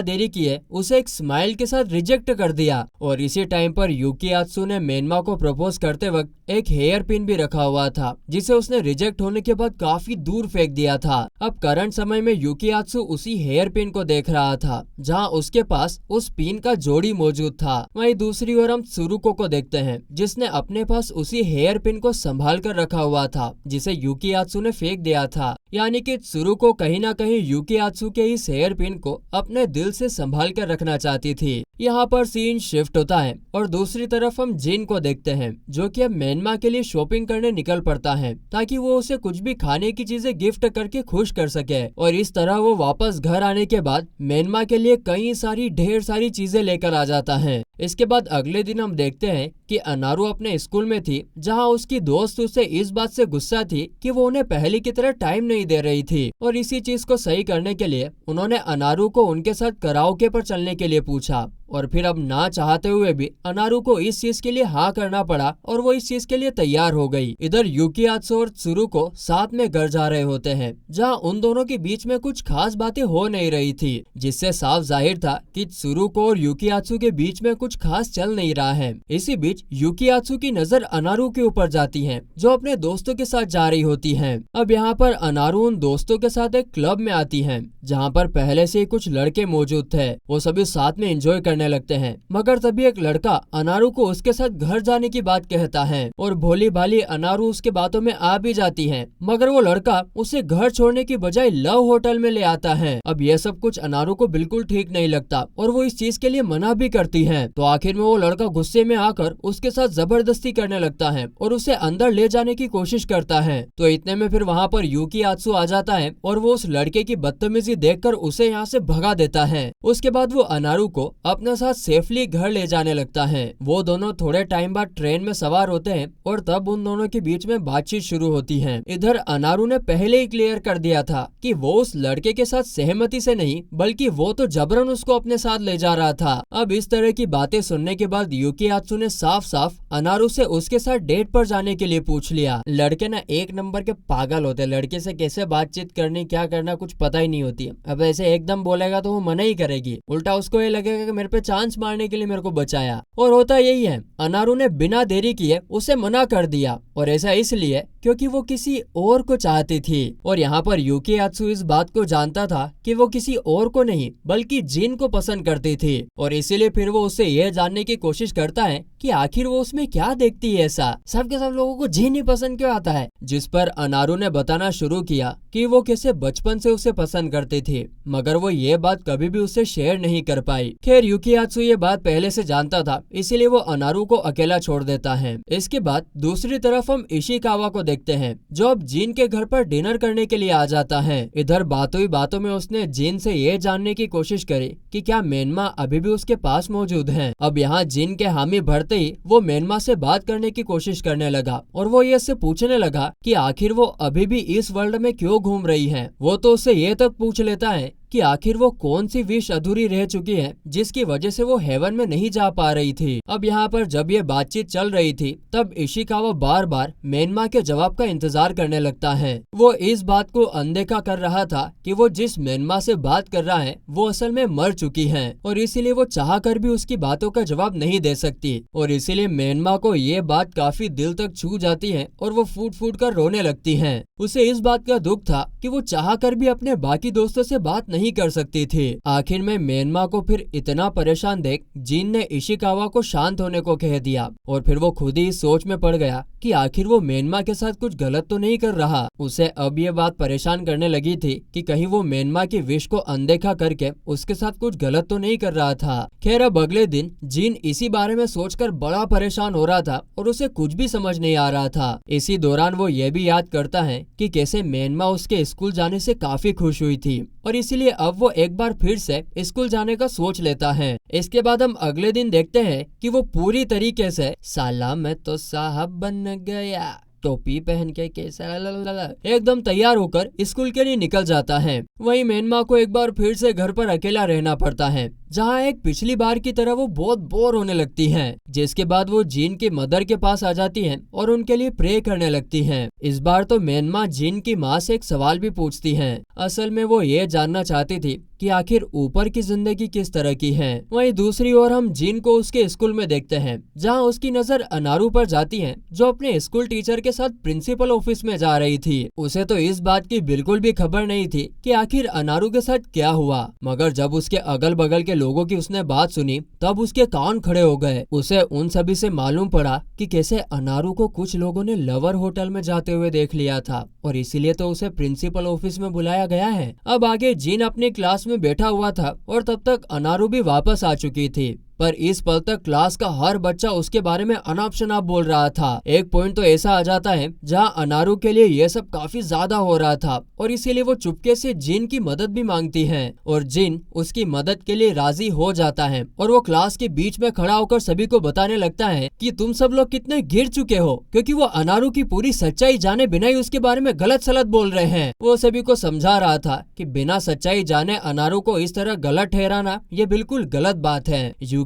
देरी किए उसे एक स्माइल के साथ रिजेक्ट कर दिया। और इसी टाइम पर यूकियात्सु ने मेनमा को प्रपोज करते वक्त एक हेयर पिन भी रखा हुआ था, जिसे उसने रिजेक्ट होने के बाद काफी दूर फेंक दिया था। अब करंट समय में यूकियात्सु उसी हेयर पिन को देख रहा था जहाँ उसके पास उस पिन का जोड़ी मौजूद था। वहीं दूसरी ओर हम त्सुरुको को देखते हैं, जिसने अपने पास उसी हेयर पिन को संभाल कर रखा हुआ था जिसे यूकियात्सु ने फेंक दिया था। यानी कि त्सुरुको कहीं ना कहीं यूकियात्सु के इस हेयर पिन को अपने दिल से संभाल कर रखना चाहती थी। यहाँ पर सीन शिफ्ट होता है और दूसरी तरफ हम जिन को देखते हैं, जो कि अब मेनमा के लिए शॉपिंग करने निकल पड़ता है ताकि वो उसे कुछ भी खाने की चीजें गिफ्ट करके खुश कर सके। और इस तरह वो वापस घर आने के बाद मेनमा के लिए कई सारी ढेर सारी चीजें लेकर आ जाता है। इसके बाद अगले दिन हम देखते हैं कि अनारू अपने स्कूल में थी, जहां उसकी दोस्त उसे इस बात से गुस्सा थी कि वो उन्हें पहले की तरह टाइम नहीं दे रही थी, और इसी चीज को सही करने के लिए उन्होंने अनारू को उनके साथ कराओके पर चलने के लिए पूछा। और फिर अब ना चाहते हुए भी अनारू को इस चीज के लिए हाँ करना पड़ा और वो इस चीज के लिए तैयार हो गई। इधर यूकियात्सु और त्सुरुको साथ में घर जा रहे होते हैं, जहाँ उन दोनों के बीच में कुछ खास बातें हो नहीं रही थी, जिससे साफ जाहिर था कि त्सुरुको और यूकियात्सु के बीच में कुछ खास चल नहीं रहा है। इसी बीच बीच यूकियात्सु की नजर अनारू के ऊपर जाती है, जो अपने दोस्तों के साथ जा रही होती है। अब यहाँ पर अनारू उन दोस्तों के साथ एक क्लब में आती है, जहाँ पर पहले से ही कुछ लड़के मौजूद थे। वो सभी साथ में एंजॉय करने लगते हैं, मगर तभी एक लड़का अनारू को उसके साथ घर जाने की बात कहता है और भोली भाली अनारू उसके बातों में आ भी जाती है, मगर वो लड़का उसे घर छोड़ने की बजाय लव होटल में ले आता है। अब यह सब कुछ अनारू को बिल्कुल ठीक नहीं लगता और वो इस चीज के लिए मना भी करती है। तो आखिर में वो लड़का गुस्से में आकर उसके साथ जबरदस्ती करने लगता है और उसे अंदर ले जाने की कोशिश करता है। तो इतने में फिर वहाँ पर यूकियात्सु आ जाता है और वो उस लड़के की बदतमीजी देखकर उसे यहाँ से भगा देता है। उसके बाद वो अनारू को अपने साथ सेफली घर ले जाने लगता है। वो दोनों थोड़े टाइम बाद ट्रेन में सवार होते हैं और तब उन दोनों के बीच में बातचीत शुरू होती है। इधर अनारू ने पहले ही क्लियर कर दिया था कि वो उस लड़के के साथ सहमति से नहीं, बल्कि वो तो जबरन उसको अपने साथ ले जा रहा था। अब इस तरह की बातें सुनने के बाद यूकियात्सु ने साफ साफ अनारू से उसके साथ डेट पर जाने के लिए पूछ लिया। लड़के ना एक नंबर के पागल होते, लड़के से कैसे बातचीत करनी क्या करना कुछ पता ही नहीं होती। अब ऐसे एकदम बोलेगा तो वो मना ही करेगी, उल्टा उसको ये लगेगा कि मेरे पे चांस मारने के लिए मेरे को बचाया। और होता यही है, अनारू ने बिना देरी किए उसे मना कर दिया और ऐसा इसलिए क्योंकि वो किसी और को चाहती थी। और यहाँ पर यूकियात्सु इस बात को जानता था कि वो किसी और को नहीं बल्कि जिन को पसंद करती थी और इसीलिए फिर वो उससे यह जानने की कोशिश करता है कि आखिर वो उसमें क्या देखती है ऐसा। सबके सब लोगों को जिन ही पसंद क्यों आता है। जिस पर अनारू ने बताना शुरू किया कि वो कैसे बचपन से उसे पसंद करती थी, मगर वो ये बात कभी भी उससे शेयर नहीं कर पाई। खैर यूकियात्सु ये बात पहले से जानता था, इसीलिए वो अनारू को अकेला छोड़ देता है। इसके बाद दूसरी तरफ हम इशिकावा को देखते हैं, जो अब जिन के घर पर डिनर करने के लिए आ जाता है। इधर बातों ही बातों में उसने जिन से ये जानने की कोशिश करी कि क्या मेनमा अभी भी उसके पास मौजूद है। अब यहाँ जिन के हामी भरते ही वो मेनमा से बात करने की कोशिश करने लगा और वो ये से पूछने लगा कि आखिर वो अभी भी इस वर्ल्ड में क्यों घूम रही है। वो तो उससे ये तक पूछ लेता है कि आखिर वो कौन सी विश अधूरी रह चुकी है जिसकी वजह से वो हेवन में नहीं जा पा रही थी। अब यहाँ पर जब ये बातचीत चल रही थी तब इशिकावा बार बार मेनमा के जवाब का इंतजार करने लगता है। वो इस बात को अनदेखा कर रहा था कि वो जिस मेनमा से बात कर रहा है वो असल में मर चुकी है और इसीलिए वो चाह कर भी उसकी बातों का जवाब नहीं दे सकती और इसीलिए मेनमा को ये बात काफी दिल तक छू जाती है और वो फूट फूट कर रोने लगती है। उसे इस बात का दुख था कि वो चाह कर भी अपने बाकी दोस्तों से बात नहीं कर सकती थी। आखिर में मेनमा को फिर इतना परेशान देख जिन ने इशिकावा को शांत होने को कह दिया और फिर वो खुद ही इस सोच में पड़ गया कि आखिर वो मेनमा के साथ कुछ गलत तो नहीं कर रहा। उसे अब ये बात परेशान करने लगी थी कि कहीं वो मेनमा की विश को अनदेखा करके उसके साथ कुछ गलत तो नहीं कर रहा था। खैर अब अगले दिन जिन इसी बारे में सोचकर बड़ा परेशान हो रहा था और उसे कुछ भी समझ नहीं आ रहा था। इसी दौरान वो ये भी याद करता है कि कैसे मेनमा उसके स्कूल जाने से काफी खुश हुई थी और इसीलिए अब वो एक बार फिर से स्कूल जाने का सोच लेता है। इसके बाद हम अगले दिन देखते हैं कि वो पूरी तरीके से साला मैं तो साहब बन गया टोपी पहन के कैसा एकदम तैयार होकर स्कूल के लिए निकल जाता है। वहीं मेनमा को एक बार फिर से घर पर अकेला रहना पड़ता है, जहाँ एक पिछली बार की तरह वो बहुत बोर होने लगती हैं। जिसके बाद वो जिन की मदर के पास आ जाती हैं और उनके लिए प्रे करने लगती हैं। इस बार तो मेनमा जिन की माँ से एक सवाल भी पूछती हैं। असल में वो ये जानना चाहती थी कि आखिर ऊपर की जिंदगी किस तरह की है। वहीं दूसरी ओर हम जिन को उसके स्कूल में देखते हैं, जहाँ उसकी नजर अनारू पर जाती है, जो अपने स्कूल टीचर के साथ प्रिंसिपल ऑफिस में जा रही थी। उसे तो इस बात की बिल्कुल भी खबर नहीं थी कि आखिर अनारू के साथ क्या हुआ, मगर जब उसके अगल बगल के लोगों की उसने बात सुनी तब उसके कान खड़े हो गए। उसे उन सभी से मालूम पड़ा कि कैसे अनारू को कुछ लोगों ने लवर होटल में जाते हुए देख लिया था और इसीलिए तो उसे प्रिंसिपल ऑफिस में बुलाया गया है। अब आगे जिन अपनी क्लास में बैठा हुआ था और तब तक अनारू भी वापस आ चुकी थी, पर इस पल तक क्लास का हर बच्चा उसके बारे में अनाप शनाप बोल रहा था। एक पॉइंट तो ऐसा आ जाता है जहां अनारू के लिए यह सब काफी ज्यादा हो रहा था और इसीलिए वो चुपके से जिन की मदद भी मांगती है और जिन उसकी मदद के लिए राजी हो जाता है और वो क्लास के बीच में खड़ा होकर सभी को बताने लगता है कि तुम सब लोग कितने गिर चुके हो, क्योंकि वो अनारू की पूरी सच्चाई जाने बिना ही उसके बारे में गलत सलत बोल रहे हैं। वो सभी को समझा रहा था कि बिना सच्चाई जाने अनारू को इस तरह गलत ठहराना ये बिल्कुल गलत बात है।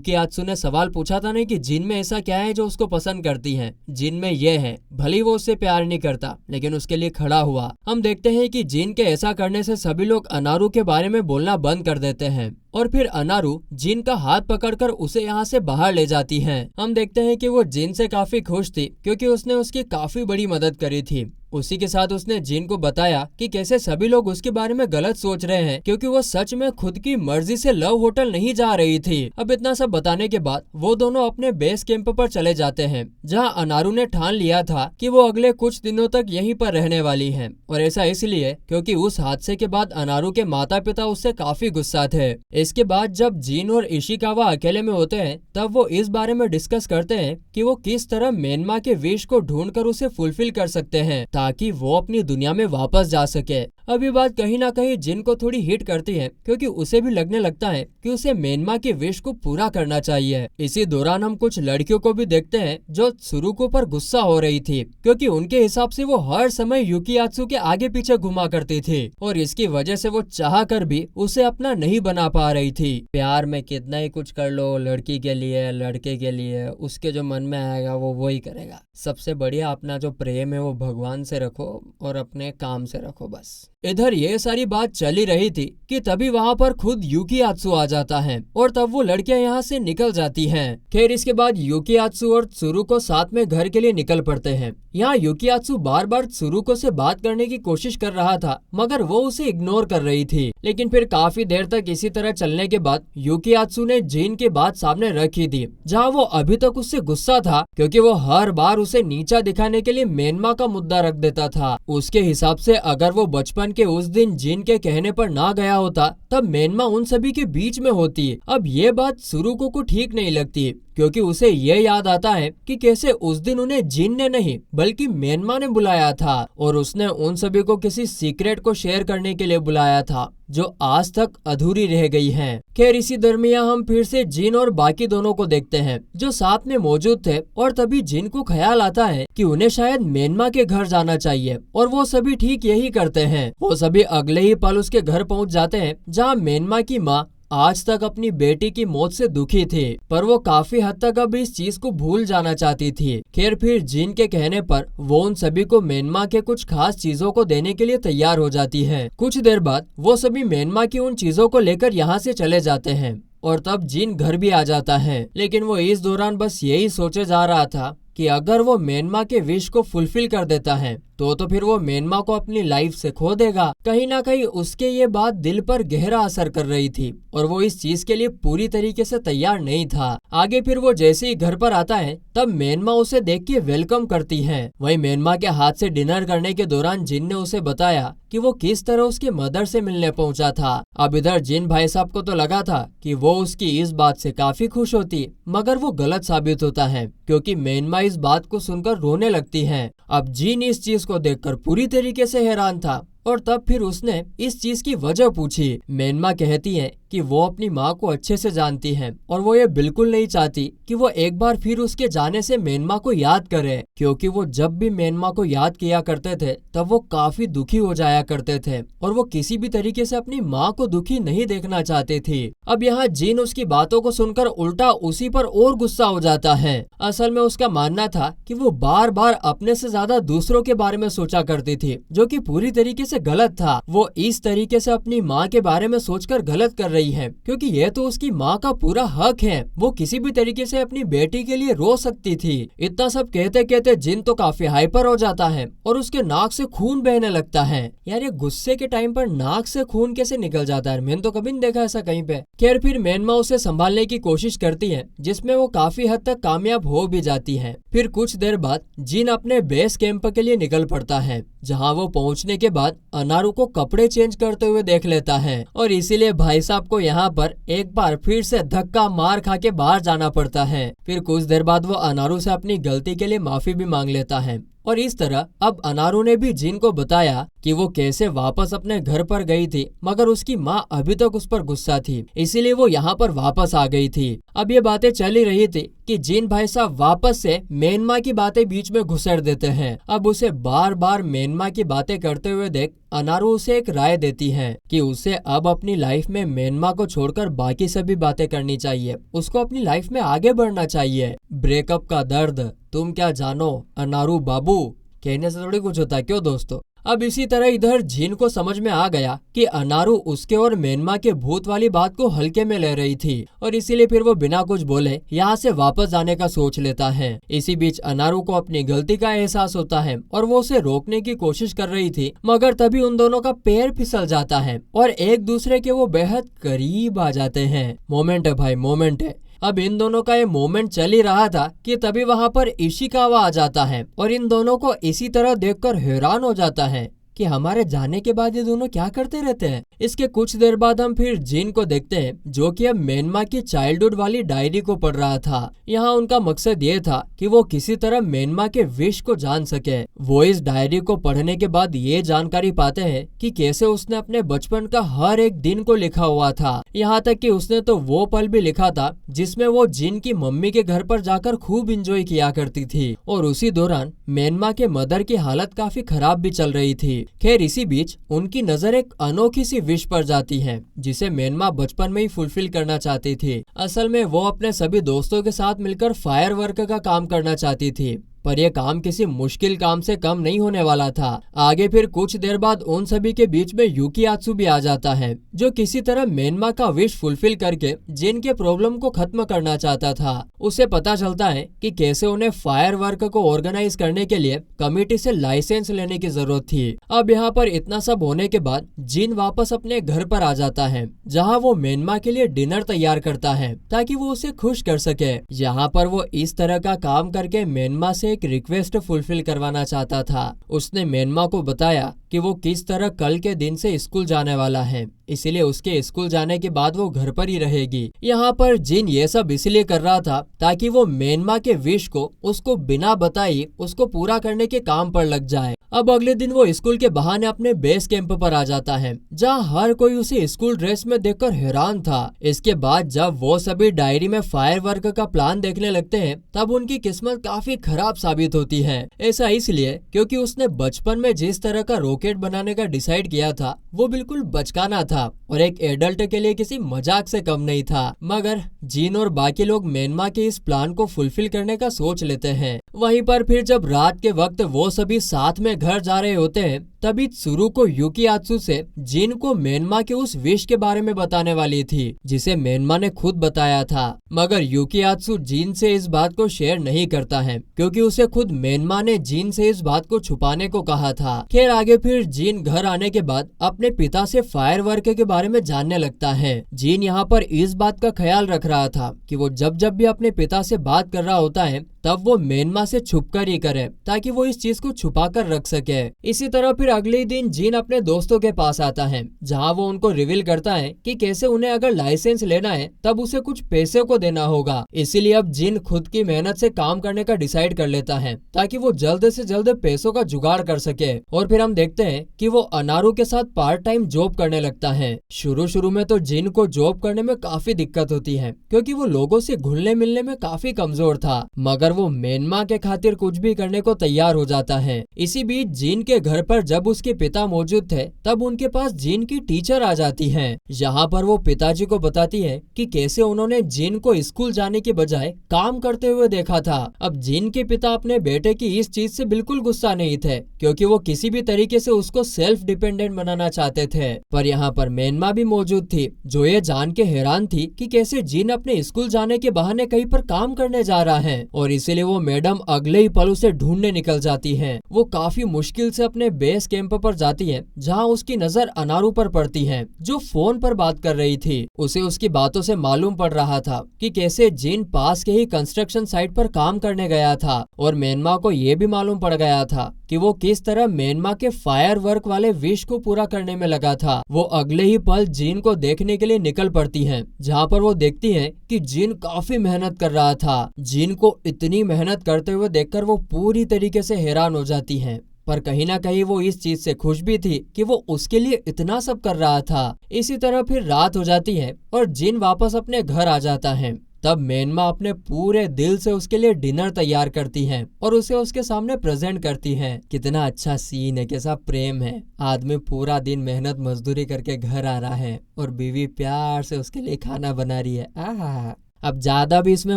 यूकियात्सु ने सवाल पूछा था नहीं कि जिन में ऐसा क्या है जो उसको पसंद करती है, जिन में ये है। भले वो उससे प्यार नहीं करता लेकिन उसके लिए खड़ा हुआ। हम देखते हैं कि जिन के ऐसा करने से सभी लोग अनारू के बारे में बोलना बंद कर देते हैं और फिर अनारू जिन का हाथ पकड़कर उसे यहाँ से बाहर ले जाती है। हम देखते हैं कि वो जिन से काफी खुश थी क्योंकि उसने उसकी काफी बड़ी मदद करी थी। उसी के साथ उसने जिन को बताया कि कैसे सभी लोग उसके बारे में गलत सोच रहे हैं क्योंकि वो सच में खुद की मर्जी से लव होटल नहीं जा रही थी। अब इतना सब बताने के बाद वो दोनों अपने बेस कैंप पर चले जाते हैं जहां अनारू ने ठान लिया था कि वो अगले कुछ दिनों तक यहीं पर रहने वाली है। और ऐसा इसलिए क्योंकि उस हादसे के बाद अनारू के माता पिता उससे काफी गुस्सा थे। इसके बाद जब जिन और इशिकावा अकेले में होते हैं तब वो इस बारे में डिस्कस करते हैं कि वो किस तरह मेनमा के विश को ढूंढकर उसे फुलफिल कर सकते हैं ताकि वो अपनी दुनिया में वापस जा सके। अब ये बात कहीं ना कहीं जिन को थोड़ी हिट करती है क्योंकि उसे भी लगने लगता है कि उसे मेनमा की विश को पूरा करना चाहिए। इसी दौरान हम कुछ लड़कियों को भी देखते हैं जो त्सुरुको पर गुस्सा हो रही थी क्योंकि उनके हिसाब से वो हर समय यूकियात्सु के आगे पीछे घुमा करती थी और इसकी वजह से वो चाह कर भी उसे अपना नहीं बना पा रही थी। प्यार में कितना ही कुछ कर लो, लड़की के लिए लड़के के लिए, उसके जो मन में आएगा वो ही करेगा। सबसे बढ़िया अपना जो प्रेम है वो भगवान से रखो और अपने काम से रखो बस। इधर ये सारी बात चली रही थी कि तभी वहाँ पर खुद यूकियात्सु आ जाता है और तब वो लड़कियां यहाँ से निकल जाती हैं। खैर इसके बाद यूकियात्सु और त्सुरुको साथ में घर के लिए निकल पड़ते हैं। यहाँ यूकियात्सु बार बार त्सुरुको से बात करने की कोशिश कर रहा था मगर वो उसे इग्नोर कर रही थी। लेकिन फिर काफी देर तक इसी तरह चलने के बाद यूकियात्सु ने जिन की बात सामने रखी थी जहाँ वो अभी तक उससे गुस्सा था क्योंकि वो हर बार उसे नीचा दिखाने के लिए मेनमा का मुद्दा रख देता था। उसके हिसाब से अगर वो बचपन के उस दिन जिन के कहने पर ना गया होता तब मेनमा उन सभी के बीच में होती। अब ये बात त्सुरुको को ठीक नहीं लगती क्योंकि उसे ये याद आता है कि कैसे उस दिन उन्हें जिन ने नहीं बल्कि मेनमा ने बुलाया था और उसने उन सभी को किसी सीक्रेट को शेयर करने के लिए बुलाया था जो आज तक अधूरी रह गई है। खैर इसी दरमियान हम फिर से जिन और बाकी दोनों को देखते हैं जो साथ में मौजूद थे और तभी जिन को ख्याल आता है कि उन्हें शायद मेनमा के घर जाना चाहिए और वो सभी ठीक यही करते हैं। वो सभी अगले ही पल उसके घर पहुंच जाते हैं जहां मेनमा की माँ आज तक अपनी बेटी की मौत से दुखी थी पर वो काफी हद तक अब इस चीज को भूल जाना चाहती थी। खैर फिर जिन के कहने पर वो उन सभी को मेनमा के कुछ खास चीजों को देने के लिए तैयार हो जाती है। कुछ देर बाद वो सभी मेनमा की उन चीजों को लेकर यहाँ से चले जाते हैं और तब जिन घर भी आ जाता है। लेकिन वो इस दौरान बस यही सोचे जा रहा था कि अगर वो मेनमा के विश को फुलफिल कर देता है तो फिर वो मेनमा को अपनी लाइफ से खो देगा। कहीं ना कहीं उसके ये बात दिल पर गहरा असर कर रही थी और वो इस चीज के लिए पूरी तरीके से तैयार नहीं था। आगे फिर वो जैसे ही घर पर आता है तब मेनमा उसे देख के वेलकम करती है। वहीं मेनमा के हाथ से डिनर करने के दौरान जिन ने उसे बताया कि वो किस तरह उसके मदर से मिलने पहुंचा था। अब इधर जिन भाई साहब को तो लगा था कि वो उसकी इस बात से काफी खुश होती मगर वो गलत साबित होता है क्योंकि मेनमा इस बात को सुनकर रोने लगती है। अब जिन इस चीज को देखकर पूरी तरीके से हैरान था और तब फिर उसने इस चीज की वजह पूछी। मेनमा कहती है कि वो अपनी माँ को अच्छे से जानती है और वो ये बिल्कुल नहीं चाहती कि वो एक बार फिर उसके जाने से मेनमा को याद करे क्योंकि वो जब भी मेनमा को याद किया करते थे तब वो काफी दुखी हो जाया करते थे और वो किसी भी तरीके से अपनी माँ को दुखी नहीं देखना चाहते थे। अब यहाँ जिन उसकी बातों को सुनकर उल्टा उसी पर और गुस्सा हो जाता है। असल में उसका मानना था कि वो बार बार अपने से ज्यादा दूसरों के बारे में सोचा करती थी जो कि पूरी तरीके से गलत था। वो इस तरीके से अपनी माँ के बारे में सोचकर गलत कर रही है क्योंकि यह तो उसकी माँ का पूरा हक है। वो किसी भी तरीके से अपनी बेटी के लिए रो सकती थी। इतना सब कहते कहते जिन तो काफी हाइपर हो जाता है और उसके नाक से खून बहने लगता है। यार ये गुस्से के टाइम पर नाक से खून कैसे निकल जाता है? मैंने तो कभी नहीं देखा ऐसा कहीं पे। खैर फिर मेनमा उसे संभालने की कोशिश करती है जिसमें वो काफी हद तक कामयाब हो भी जाती है। फिर कुछ देर बाद जिन अपने बेस कैंप के लिए निकल पड़ता है जहाँ वो पहुँचने के बाद अनारू को कपड़े चेंज करते हुए देख लेता है और इसीलिए भाई साहब को यहाँ पर एक बार फिर से धक्का मार खा के बाहर जाना पड़ता है। फिर कुछ देर बाद वो अनारू से अपनी गलती के लिए माफी भी मांग लेता है और इस तरह अब अनारू ने भी जिन को बताया कि वो कैसे वापस अपने घर पर गई थी मगर उसकी माँ अभी तक उस पर गुस्सा थी इसीलिए वो यहाँ पर वापस आ गई थी। अब ये बातें चल ही रही थी कि जिन भाई साहब वापस से मेनमा की बातें बीच में घुसेड़ देते हैं। अब उसे बार बार मेनमा की बातें करते हुए देख अनारू उसे एक राय देती है कि उसे अब अपनी लाइफ में मेनमा को छोड़कर बाकी सभी बातें करनी चाहिए, उसको अपनी लाइफ में आगे बढ़ना चाहिए। ब्रेकअप का दर्द तुम क्या जानो अनारू बाबू, कहने से थोड़ी कुछ होता है, क्यों दोस्तों। अब इसी तरह इधर जिन को समझ में आ गया कि अनारू उसके और मेनमा के भूत वाली बात को हल्के में ले रही थी और इसीलिए फिर वो बिना कुछ बोले यहाँ से वापस जाने का सोच लेता है। इसी बीच अनारू को अपनी गलती का एहसास होता है और वो उसे रोकने की कोशिश कर रही थी, मगर तभी उन दोनों का पैर फिसल जाता है और एक दूसरे के वो बेहद करीब आ जाते हैं। मोमेंट है भाई, मोमेंट है। अब इन दोनों का ये मोमेंट चल ही रहा था कि तभी वहाँ पर इशिकावा आ जाता है और इन दोनों को इसी तरह देखकर हैरान हो जाता है कि हमारे जाने के बाद ये दोनों क्या करते रहते हैं। इसके कुछ देर बाद हम फिर जिन को देखते हैं जो कि अब मेनमा की चाइल्डहुड वाली डायरी को पढ़ रहा था। यहाँ उनका मकसद ये था कि वो किसी तरह मेनमा के विश को जान सके। वो इस डायरी को पढ़ने के बाद ये जानकारी पाते हैं कि कैसे उसने अपने बचपन का हर एक दिन को लिखा हुआ था। यहाँ तक कि उसने तो वो पल भी लिखा था जिसमें वो जिन की मम्मी के घर पर जाकर खूब इंजॉय किया करती थी और उसी दौरान मेनमा के मदर की हालत काफी खराब भी चल रही थी। खैर इसी बीच उनकी नजर एक अनोखी सी विश पर जाती है जिसे मेनमा बचपन में ही फुलफिल करना चाहती थी। असल में वो अपने सभी दोस्तों के साथ मिलकर फायर वर्क का काम करना चाहती थी, पर यह काम किसी मुश्किल काम से कम नहीं होने वाला था। आगे फिर कुछ देर बाद उन सभी के बीच में यूकियात्सु भी आ जाता है जो किसी तरह मेनमा का विश फुलफिल करके जिन के प्रॉब्लम को खत्म करना चाहता था। उसे पता चलता है कि कैसे उन्हें फायर वर्क को ऑर्गेनाइज करने के लिए कमेटी से लाइसेंस लेने की जरूरत थी। अब यहाँ पर इतना सब होने के बाद जिन वापस अपने घर पर आ जाता है जहाँ वो मेनमा के लिए डिनर तैयार करता है ताकि वो उसे खुश कर सके। यहाँ पर वो इस तरह का काम करके मेनमा से एक रिक्वेस्ट फुलफिल करवाना चाहता था। उसने मेनमा को बताया कि वो किस तरह कल के दिन से स्कूल जाने वाला है, इसीलिए उसके स्कूल जाने के बाद वो घर पर ही रहेगी। यहाँ पर जिन ये सब इसलिए कर रहा था ताकि वो मेनमा के विश को उसको बिना बताए उसको पूरा करने के काम पर लग जाए। अब अगले दिन वो स्कूल के बहाने अपने बेस कैंप पर आ जाता है जहाँ हर कोई उसे स्कूल ड्रेस में देखकर हैरान था। इसके बाद जब वो सभी डायरी में फायर वर्क का प्लान देखने लगते हैं तब उनकी किस्मत काफी खराब साबित होती है। ऐसा इसलिए क्योंकि उसने बचपन में जिस तरह का रॉकेट बनाने का डिसाइड किया था वो बिल्कुल बचकाना था और एक एडल्ट के लिए किसी मजाक से कम नहीं था। मगर जिन और बाकी लोग मेनमा के इस प्लान को फुलफिल करने का सोच लेते हैं। वहीं पर फिर जब रात के वक्त वो सभी साथ में घर जा रहे होते हैं तभी त्सुरुको यूकियात्सु से जिन को मेनमा के उस विश के बारे में बताने वाली थी जिसे मेनमा ने खुद बताया था। मगर यूकियात्सु जिन से इस बात को शेयर नहीं करता है क्योंकि उसे खुद मेनमा ने जिन से इस बात को छुपाने को कहा था। खैर आगे फिर जिन घर आने के बाद अपने पिता से फायर वर्क के बारे में जानने लगता है। जिन यहाँ पर इस बात का ख्याल रख रहा था कि वो जब भी अपने पिता से बात कर रहा होता है तब वो मेनमा से छुपकर ही करे ताकि वो इस चीज को छुपा कर रख सके। इसी तरह फिर अगले दिन जिन अपने दोस्तों के पास आता है जहाँ वो उनको रिवील करता है कि कैसे उन्हें अगर लाइसेंस लेना है तब उसे कुछ पैसे को देना होगा। इसीलिए अब जिन खुद की मेहनत से काम करने का डिसाइड कर लेता है ताकि वो जल्द से जल्द पैसों का जुगाड़ कर सके। और फिर हम देखते हैं कि वो अनारू के साथ पार्ट टाइम जॉब करने लगता है। शुरू में तो जिन को जॉब करने में काफी दिक्कत होती है क्योंकि वो लोगों से घुलने मिलने में काफी कमजोर था, मगर वो मेनमा के खातिर कुछ भी करने को तैयार हो जाता है। इसी बीच जिन के घर पर जब उसके पिता मौजूद थे तब उनके पास जिन की टीचर आ जाती है। यहाँ पर वो पिताजी को बताती है कि कैसे उन्होंने जिन को स्कूल जाने के बजाय काम करते हुए देखा था। अब जिन के पिता अपने बेटे की इस चीज से बिल्कुल गुस्सा नहीं थे क्योंकि वो किसी भी तरीके से उसको सेल्फ डिपेंडेंट बनाना चाहते थे। पर यहाँ पर मेनमा भी मौजूद थी जो ये जान के हैरान थी कि कैसे जिन अपने स्कूल जाने के बहाने कहीं पर काम करने जा रहा है और इसीलिए वो मैडम अगले ही पल उसे ढूंढने निकल जाती है। वो काफी मुश्किल से अपने बेस कैंप पर जाती है जहाँ उसकी नजर अनारू पर पड़ती है जो फोन पर बात कर रही थी। उसे उसकी बातों से मालूम पड़ रहा था कि कैसे जिन पास के ही कंस्ट्रक्शन साइट पर काम करने गया था और मेनमा को ये भी मालूम पड़ गया था कि वो किस तरह मेनमा के फायर वर्क वाले विश को पूरा करने में लगा था। वो अगले ही पल जिन को देखने के लिए निकल पड़ती है जहाँ पर वो देखती है कि जिन काफी मेहनत कर रहा था। जिन को इतनी मेहनत करते हुए देखकर वो पूरी तरीके से हैरान हो जाती है, पर कहीं ना कहीं वो इस चीज से खुश भी थी कि वो उसके लिए इतना सब कर रहा था। इसी तरह फिर रात हो जाती है और जिन वापस अपने घर आ जाता है। तब मेनमा अपने पूरे दिल से उसके लिए डिनर तैयार करती हैं और उसे उसके सामने प्रेजेंट करती हैं। कितना अच्छा सीन है, कैसा प्रेम है। आदमी पूरा दिन मेहनत मजदूरी करके घर आ रहा है और बीवी प्यार से उसके लिए खाना बना रही है। आहा। अब ज्यादा भी इसमें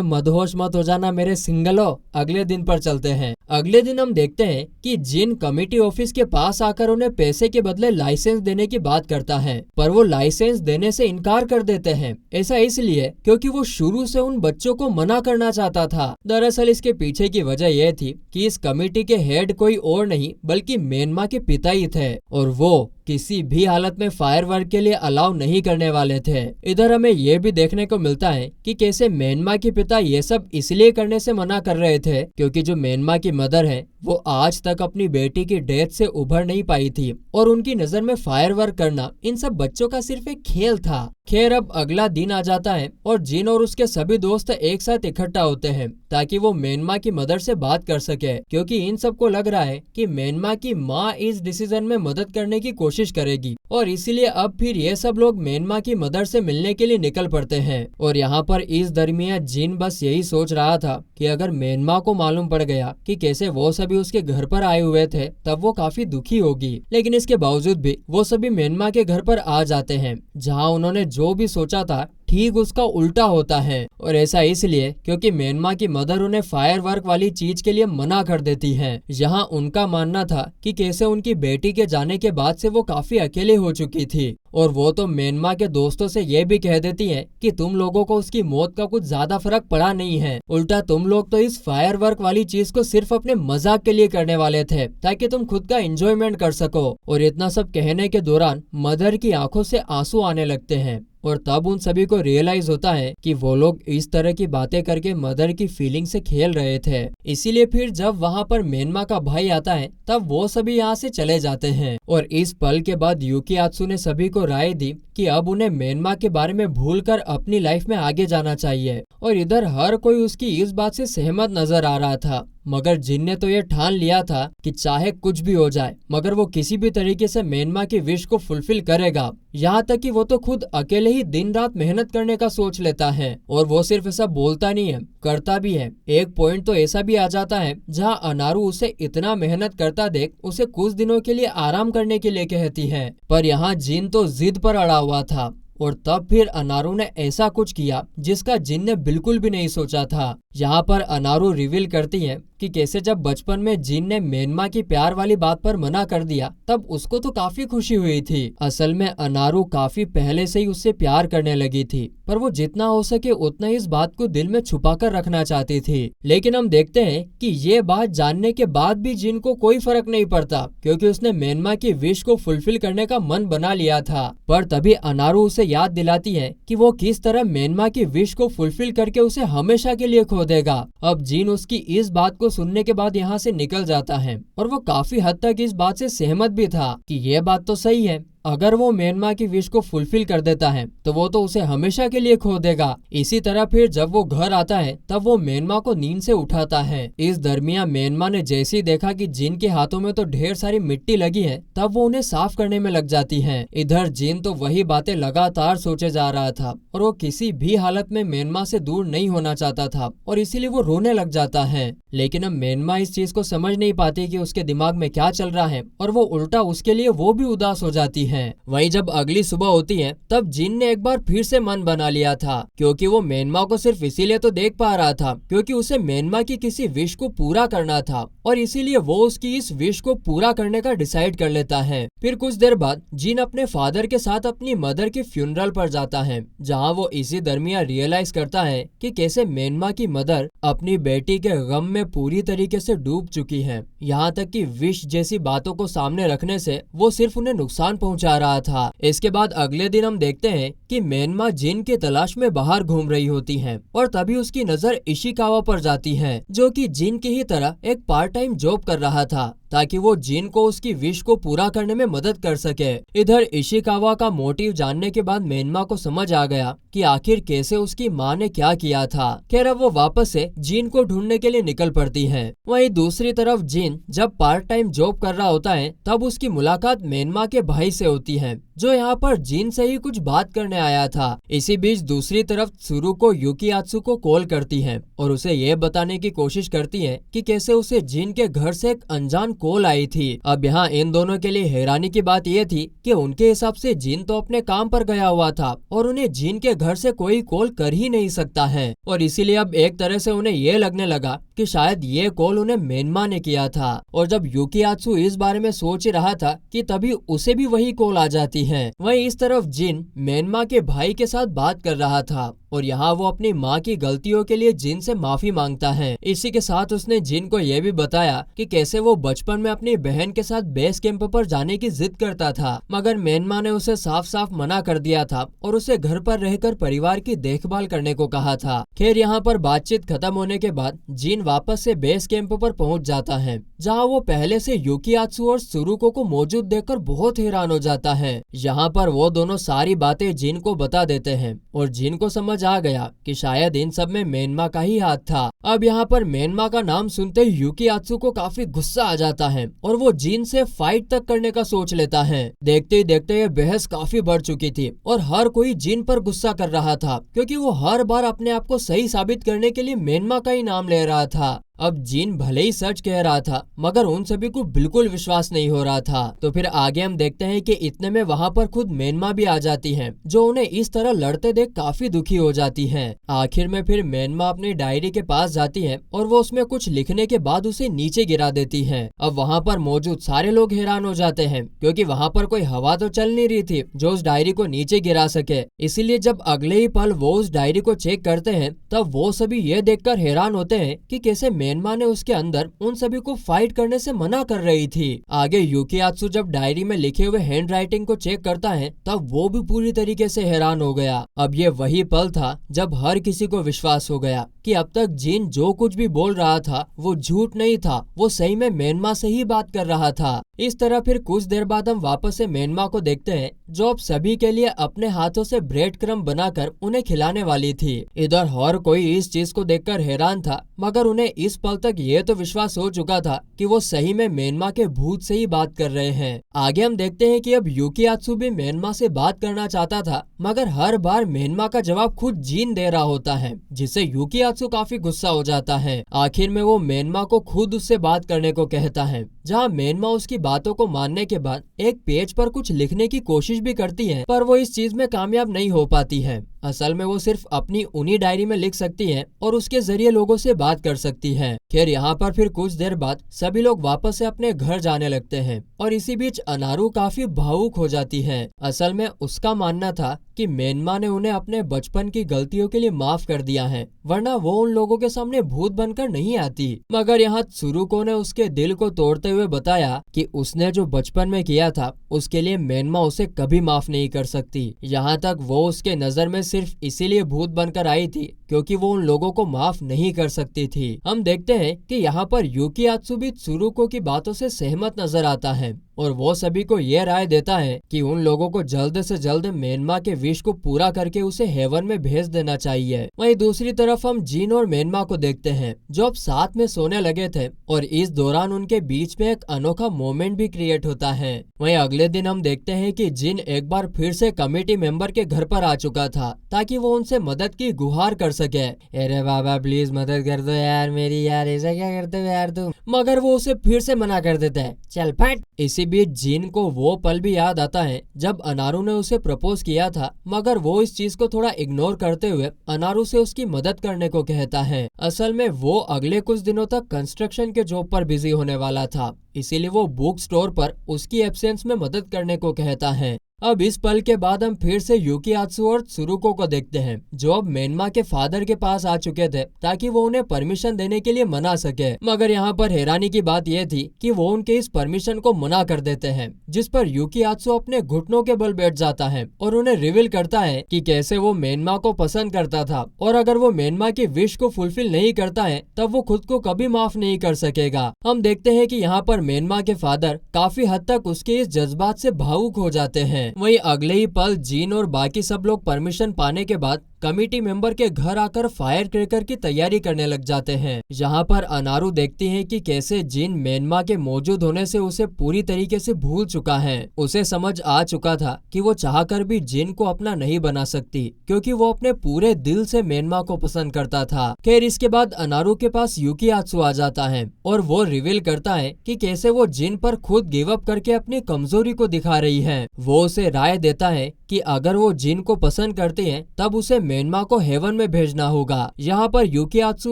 मदहोश मत हो जाना मेरे सिंगलो। अगले दिन पर चलते हैं। अगले दिन हम देखते हैं कि जिन कमिटी ऑफिस के पास आकर उन्हें पैसे के बदले लाइसेंस देने की बात करता है, पर वो लाइसेंस देने से इनकार कर देते हैं। ऐसा इसलिए क्योंकि वो शुरू से उन बच्चों को मना करना चाहता था। दरअसल इसके पीछे की वजह यह थी कि इस कमेटी के हेड कोई और नहीं बल्कि मेनमा के पिता ही थे और वो किसी भी हालत में फायर वर्क के लिए अलाउ नहीं करने वाले थे। इधर हमें ये भी देखने को मिलता है कि कैसे मेनमा के पिता ये सब इसलिए करने से मना कर रहे थे क्योंकि जो मेनमा की मदर है वो आज तक अपनी बेटी की डेथ से उभर नहीं पाई थी और उनकी नजर में फायर वर्क करना इन सब बच्चों का सिर्फ एक खेल था। खैर अब अगला दिन आ जाता है और जिन और उसके सभी दोस्त एक साथ इकट्ठा होते हैं ताकि वो मेनमा की मदर से बात कर सके, क्योंकि इन सबको लग रहा है कि मेनमा की माँ इस डिसीजन में मदद करने की कोशिश करेगी और इसीलिए अब फिर ये सब लोग मेनमा की मदर से मिलने के लिए निकल पड़ते हैं। और यहाँ पर इस दरमियान जिन बस यही सोच रहा था कि अगर मेनमा को मालूम पड़ गया कि कैसे वो सभी उसके घर पर आए हुए थे तब वो काफी दुखी होगी, लेकिन इसके बावजूद भी वो सभी मेनमा के घर पर आ जाते हैं जहाँ उन्होंने जो भी सोचा था ठीक उसका उल्टा होता है। और ऐसा इसलिए क्योंकि मेनमा की मदर उन्हें फायर वर्क वाली चीज के लिए मना कर देती है। यहाँ उनका मानना था कि कैसे उनकी बेटी के जाने के बाद से वो काफी अकेले हो चुकी थी और वो तो मेनमा के दोस्तों से ये भी कह देती है कि तुम लोगों को उसकी मौत का कुछ ज्यादा फर्क पड़ा नहीं है, उल्टा तुम लोग तो इस फायर वर्क वाली चीज को सिर्फ अपने मजाक के लिए करने वाले थे ताकि तुम खुद का एंजॉयमेंट कर सको। और इतना सब कहने के दौरान मदर की आंखों से आंसू आने लगते हैं और तब उन सभी को रियलाइज होता है कि वो लोग इस तरह की बातें करके मदर की फीलिंग से खेल रहे थे। इसीलिए फिर जब वहाँ पर मेनमा का भाई आता है तब वो सभी यहाँ से चले जाते हैं। और इस पल के बाद यूकीयात्सु ने सभी को राय दी कि अब उन्हें मेनमा के बारे में भूलकर अपनी लाइफ में आगे जाना चाहिए। और इधर हर कोई उसकी इस बात से सहमत नजर आ रहा था, मगर जिन ने तो ये ठान लिया था कि चाहे कुछ भी हो जाए मगर वो किसी भी तरीके से मेनमा की विश को फुलफिल करेगा। यहाँ तक कि वो तो खुद अकेले ही दिन रात मेहनत करने का सोच लेता है और वो सिर्फ ऐसा बोलता नहीं है, करता भी है। एक पॉइंट तो ऐसा भी आ जाता है जहाँ अनारू उसे इतना मेहनत करता देख उसे कुछ दिनों के लिए आराम करने के लिए कहती है, पर यहाँ जिन तो जिद पर अड़ा हुआ था और तब फिर अनारू ने ऐसा कुछ किया जिसका जिन ने बिल्कुल भी नहीं सोचा था। यहाँ पर अनारू रिवील करती है कि कैसे जब बचपन में जिन ने मेनमा की प्यार वाली बात पर मना कर दिया तब उसको तो काफी खुशी हुई थी। असल में अनारू काफी पहले से ही उससे प्यार करने लगी थी, पर वो जितना हो सके उतना ही इस बात को दिल में छुपा कर रखना चाहती थी। लेकिन हम देखते हैं कि ये बात जानने के बाद भी जिन को कोई फर्क नहीं पड़ता क्योंकि उसने मेनमा की विश को फुलफिल करने का मन बना लिया था। पर तभी अनारू उसे याद दिलाती है कि वो किस तरह मेनमा की विश को फुलफिल करके उसे हमेशा के लिए खो देगा। अब जिन उसकी इस बात को सुनने के बाद यहाँ से निकल जाता है और वो काफी हद तक इस बात से सहमत भी था कि ये बात तो सही है, अगर वो मेनमा की विश को फुलफिल कर देता है तो वो तो उसे हमेशा के लिए खो देगा। इसी तरह फिर जब वो घर आता है तब वो मेनमा को नींद से उठाता है। इस दरमियान मेनमा ने जैसे ही देखा कि जिन के हाथों में तो ढेर सारी मिट्टी लगी है तब वो उन्हें साफ करने में लग जाती है। इधर जिन तो वही बातें लगातार सोचे जा रहा था और वो किसी भी हालत में मेनमा से दूर नहीं होना चाहता था और इसीलिए वो रोने लग जाता है। लेकिन अब मेनमा इस चीज को समझ नहीं पाती कि उसके दिमाग में क्या चल रहा है और वो उल्टा उसके लिए वो भी उदास हो जाती है। वहीं जब अगली सुबह होती है तब जिन ने एक बार फिर से मन बना लिया था क्योंकि वो मेनमा को सिर्फ इसीलिए तो देख पा रहा था क्योंकि उसे मेनमा की किसी विश को पूरा करना था और इसीलिए वो उसकी इस विश को पूरा करने का डिसाइड कर लेता है। फिर कुछ देर बाद जिन अपने फादर के साथ अपनी मदर के फ्यूनरल पर जाता है जहाँ वो इसी दरमियान रियलाइज करता है कि कैसे मेनमा की मदर अपनी बेटी के गम में पूरी तरीके से डूब चुकी है। यहाँ तक कि विश जैसी बातों को सामने रखने से वो सिर्फ उन्हें नुकसान पहुंचा रहा था। इसके बाद अगले दिन हम देखते हैं कि मेनमा जिन की तलाश में बाहर घूम रही होती है और तभी उसकी नजर इशिकावा पर जाती है जो कि जिन की ही तरह एक पार्ट टाइम जॉब कर रहा था ताकि वो जिन को उसकी विश को पूरा करने में मदद कर सके। इधर इशिकावा का मोटिव जानने के बाद मेनमा को समझ आ गया कि आखिर कैसे उसकी माँ ने क्या किया था। खैर अब वो वापस से जिन को ढूंढने के लिए निकल पड़ती है। वहीं दूसरी तरफ जिन जब पार्ट टाइम जॉब कर रहा होता है तब उसकी मुलाकात मेनमा के भाई से होती है, जो यहाँ पर जिन से ही कुछ बात करने आया था। इसी बीच दूसरी तरफ त्सुरुको युकियात्सु को कॉल करती है और उसे ये बताने की कोशिश करती है कि कैसे उसे जिन के घर से एक अनजान कॉल आई थी। अब यहाँ इन दोनों के लिए हैरानी की बात यह थी कि उनके हिसाब से जिन तो अपने काम पर गया हुआ था और उन्हें जिन के घर से कोई कॉल कर ही नहीं सकता है, और इसीलिए अब एक तरह से उन्हें ये लगने लगा कि शायद ये कॉल उन्हें मेनमा ने किया था। और जब युकियात्सु इस बारे में सोच रहा था कि तभी उसे भी वही कॉल आ जाती है। वहीं इस तरफ जिन मेनमा के भाई के साथ बात कर रहा था और यहाँ वो अपनी माँ की गलतियों के लिए जिन से माफी मांगता है। इसी के साथ उसने जिन को यह भी बताया कि कैसे वो बचपन में अपनी बहन के साथ बेस कैंप पर जाने की जिद करता था, मगर मेनमा ने उसे साफ साफ मना कर दिया था और उसे घर पर रहकर परिवार की देखभाल करने को कहा था। खैर यहाँ पर बातचीत खत्म होने के बाद जिन वापस से बेस कैंप पर पहुँच जाता है, जहाँ वो पहले से युकियात्सु और त्सुरुको को मौजूद देखकर बहुत हैरान हो जाता है। यहाँ पर वो दोनों सारी बातें जिन को बता देते हैं और जिन को समझ आ गया कि शायद इन सब में मेनमा का ही हाथ था। अब यहाँ पर मेनमा का नाम सुनते ही युकियात्सु को काफी गुस्सा आ जाता है और वो जिन से फाइट तक करने का सोच लेता है। देखते ही देखते ये बहस काफी बढ़ चुकी थी और हर कोई जिन पर गुस्सा कर रहा था, क्योंकि वो हर बार अपने आप को सही साबित करने के लिए मेनमा का ही नाम ले रहा था। अब जिन भले ही सच कह रहा था, मगर उन सभी को बिल्कुल विश्वास नहीं हो रहा था। तो फिर आगे हम देखते हैं कि इतने में वहाँ पर खुद मेनमा भी आ जाती हैं, जो उन्हें इस तरह लड़ते देख काफी दुखी हो जाती हैं। आखिर में फिर मेनमा अपनी डायरी के पास जाती है और वो उसमें कुछ लिखने के बाद उसे नीचे गिरा देती है। अब वहाँ पर मौजूद सारे लोग हैरान हो जाते हैं, क्योंकि वहाँ पर कोई हवा तो चल नहीं रही थी जो उस डायरी को नीचे गिरा सके। इसीलिए जब अगले ही पल वो उस डायरी को चेक करते हैं, तब वो सभी ये देखकर हैरान होते हैं कि कैसे मेनमा ने उसके अंदर उन सभी को फाइट करने से मना कर रही थी। आगे युकियात्सु जब डायरी में लिखे हुए हैंड राइटिंग को चेक करता है, तब वो भी पूरी तरीके से हैरान हो गया। अब ये वही पल था जब हर किसी को विश्वास हो गया कि अब तक जिन जो कुछ भी बोल रहा था वो झूठ नहीं था, वो सही में मेनमा से ही बात कर रहा था। इस तरह फिर कुछ देर बाद हम वापस से मेनमा को देखते हैं, जो अब सभी के लिए अपने हाथों से ब्रेड क्रम्ब बनाकर उन्हें खिलाने वाली थी। इधर हर कोई इस चीज को देखकर हैरान था, मगर उन्हें इस पल तक ये तो विश्वास हो चुका था कि वो सही में मेनमा के भूत से ही बात कर रहे हैं। आगे हम देखते हैं कि अब युकियात्सु भी मेनमा से बात करना चाहता था, मगर हर बार मेनमा का जवाब खुद जिन दे रहा होता है, जिससे युकियात्सु काफी गुस्सा हो जाता है। आखिर में वो मेनमा को खुद उससे बात करने को कहता है, जहाँ मेनमा उसकी बातों को मानने के बाद एक पेज पर कुछ लिखने की कोशिश भी करती है, पर वो इस चीज में कामयाब नहीं हो पाती है। असल में वो सिर्फ अपनी उन्हीं डायरी में लिख सकती है और उसके जरिए लोगों से बात कर सकती है। खैर यहाँ पर फिर कुछ देर बाद सभी लोग वापस से अपने घर जाने लगते हैं और इसी बीच अनारू काफी भावुक हो जाती है। असल में उसका मानना था कि मेनमा ने उन्हें अपने बचपन की गलतियों के लिए माफ कर दिया है, वरना वो उन लोगों के सामने भूत बनकर नहीं आती। मगर यहाँ त्सुरुको ने उसके दिल को तोड़ते हुए बताया कि उसने जो बचपन में किया था उसके लिए मेनमा उसे कभी माफ नहीं कर सकती। यहाँ तक वो उसके नजर में सिर्फ इसीलिए भूत बनकर आई थी क्योंकि वो उन लोगों को माफ नहीं कर सकती थी। हम देखते हैं कि यहाँ पर युकियात्सु भी त्सुरुको की बातों से सहमत नजर आता है और वो सभी को ये राय देता है कि उन लोगों को जल्द से जल्द मेनमा के विश को पूरा करके उसे हेवन में भेज देना चाहिए। वहीं दूसरी तरफ हम जिन और मेनमा को देखते हैं, जो अब साथ में सोने लगे थे और इस दौरान उनके बीच में एक अनोखा मोमेंट भी क्रिएट होता है। वहीं अगले दिन हम देखते हैं कि जिन एक बार फिर से कमेटी मेंबर के घर पर आ चुका था ताकि वो उनसे मदद की गुहार कर सके। अरे बाबा प्लीज मदद कर दो यार मेरी, यार ऐसा क्या करते हो यार तुम। मगर वो उसे फिर से मना कर देता है, चल फट। इसी बीच जिन को वो पल भी याद आता है जब अनारू ने उसे प्रपोज किया था, मगर वो इस चीज को थोड़ा इग्नोर करते हुए अनारू से उसकी मदद करने को कहता है। असल में वो अगले कुछ दिनों तक कंस्ट्रक्शन के जॉब पर बिजी होने वाला था, इसीलिए वो बुक स्टोर पर उसकी एब्सेंस में मदद करने को कहता है। अब इस पल के बाद हम फिर से युकियात्सु और त्सुरुको को देखते हैं, जो अब मेनमा के फादर के पास आ चुके थे ताकि वो उन्हें परमिशन देने के लिए मना सके। मगर यहाँ पर हैरानी की बात यह थी कि वो उनके इस परमिशन को मना कर देते हैं, जिस पर युकियात्सु अपने घुटनों के बल बैठ जाता है और उन्हें रिवील करता है कि कैसे वो मेनमा को पसंद करता था और अगर वो मेनमा की विश को फुलफिल नहीं करता है तब वो खुद को कभी माफ नहीं कर सकेगा। हम देखते हैं कि यहाँ पर मेनमा के फादर काफी हद तक उसके इस जज्बात से भावुक हो जाते हैं। वहीं अगले ही पल जीन और बाकी सब लोग परमिशन पाने के बाद कमिटी मेंबर के घर आकर फायर क्रैकर की तैयारी करने लग जाते हैं। यहाँ पर अनारू देखती है कि कैसे जिन मेनमा के मौजूद होने से उसे पूरी तरीके से भूल चुका है। उसे समझ आ चुका था कि वो चाहकर भी जिन को अपना नहीं बना सकती, क्योंकि वो अपने पूरे दिल से मेनमा को पसंद करता था। खैर इसके बाद अनारू के पास यूकीयात्सु आ जाता है और वो रिवील करता है कि कैसे वो जिन पर खुद गिव अप करके अपनी कमजोरी को दिखा रही है। वो उसे राय देता है कि अगर वो जिन को पसंद करती है तब उसे मेनमा को हेवन में भेजना होगा। यहाँ पर यूकीयात्सु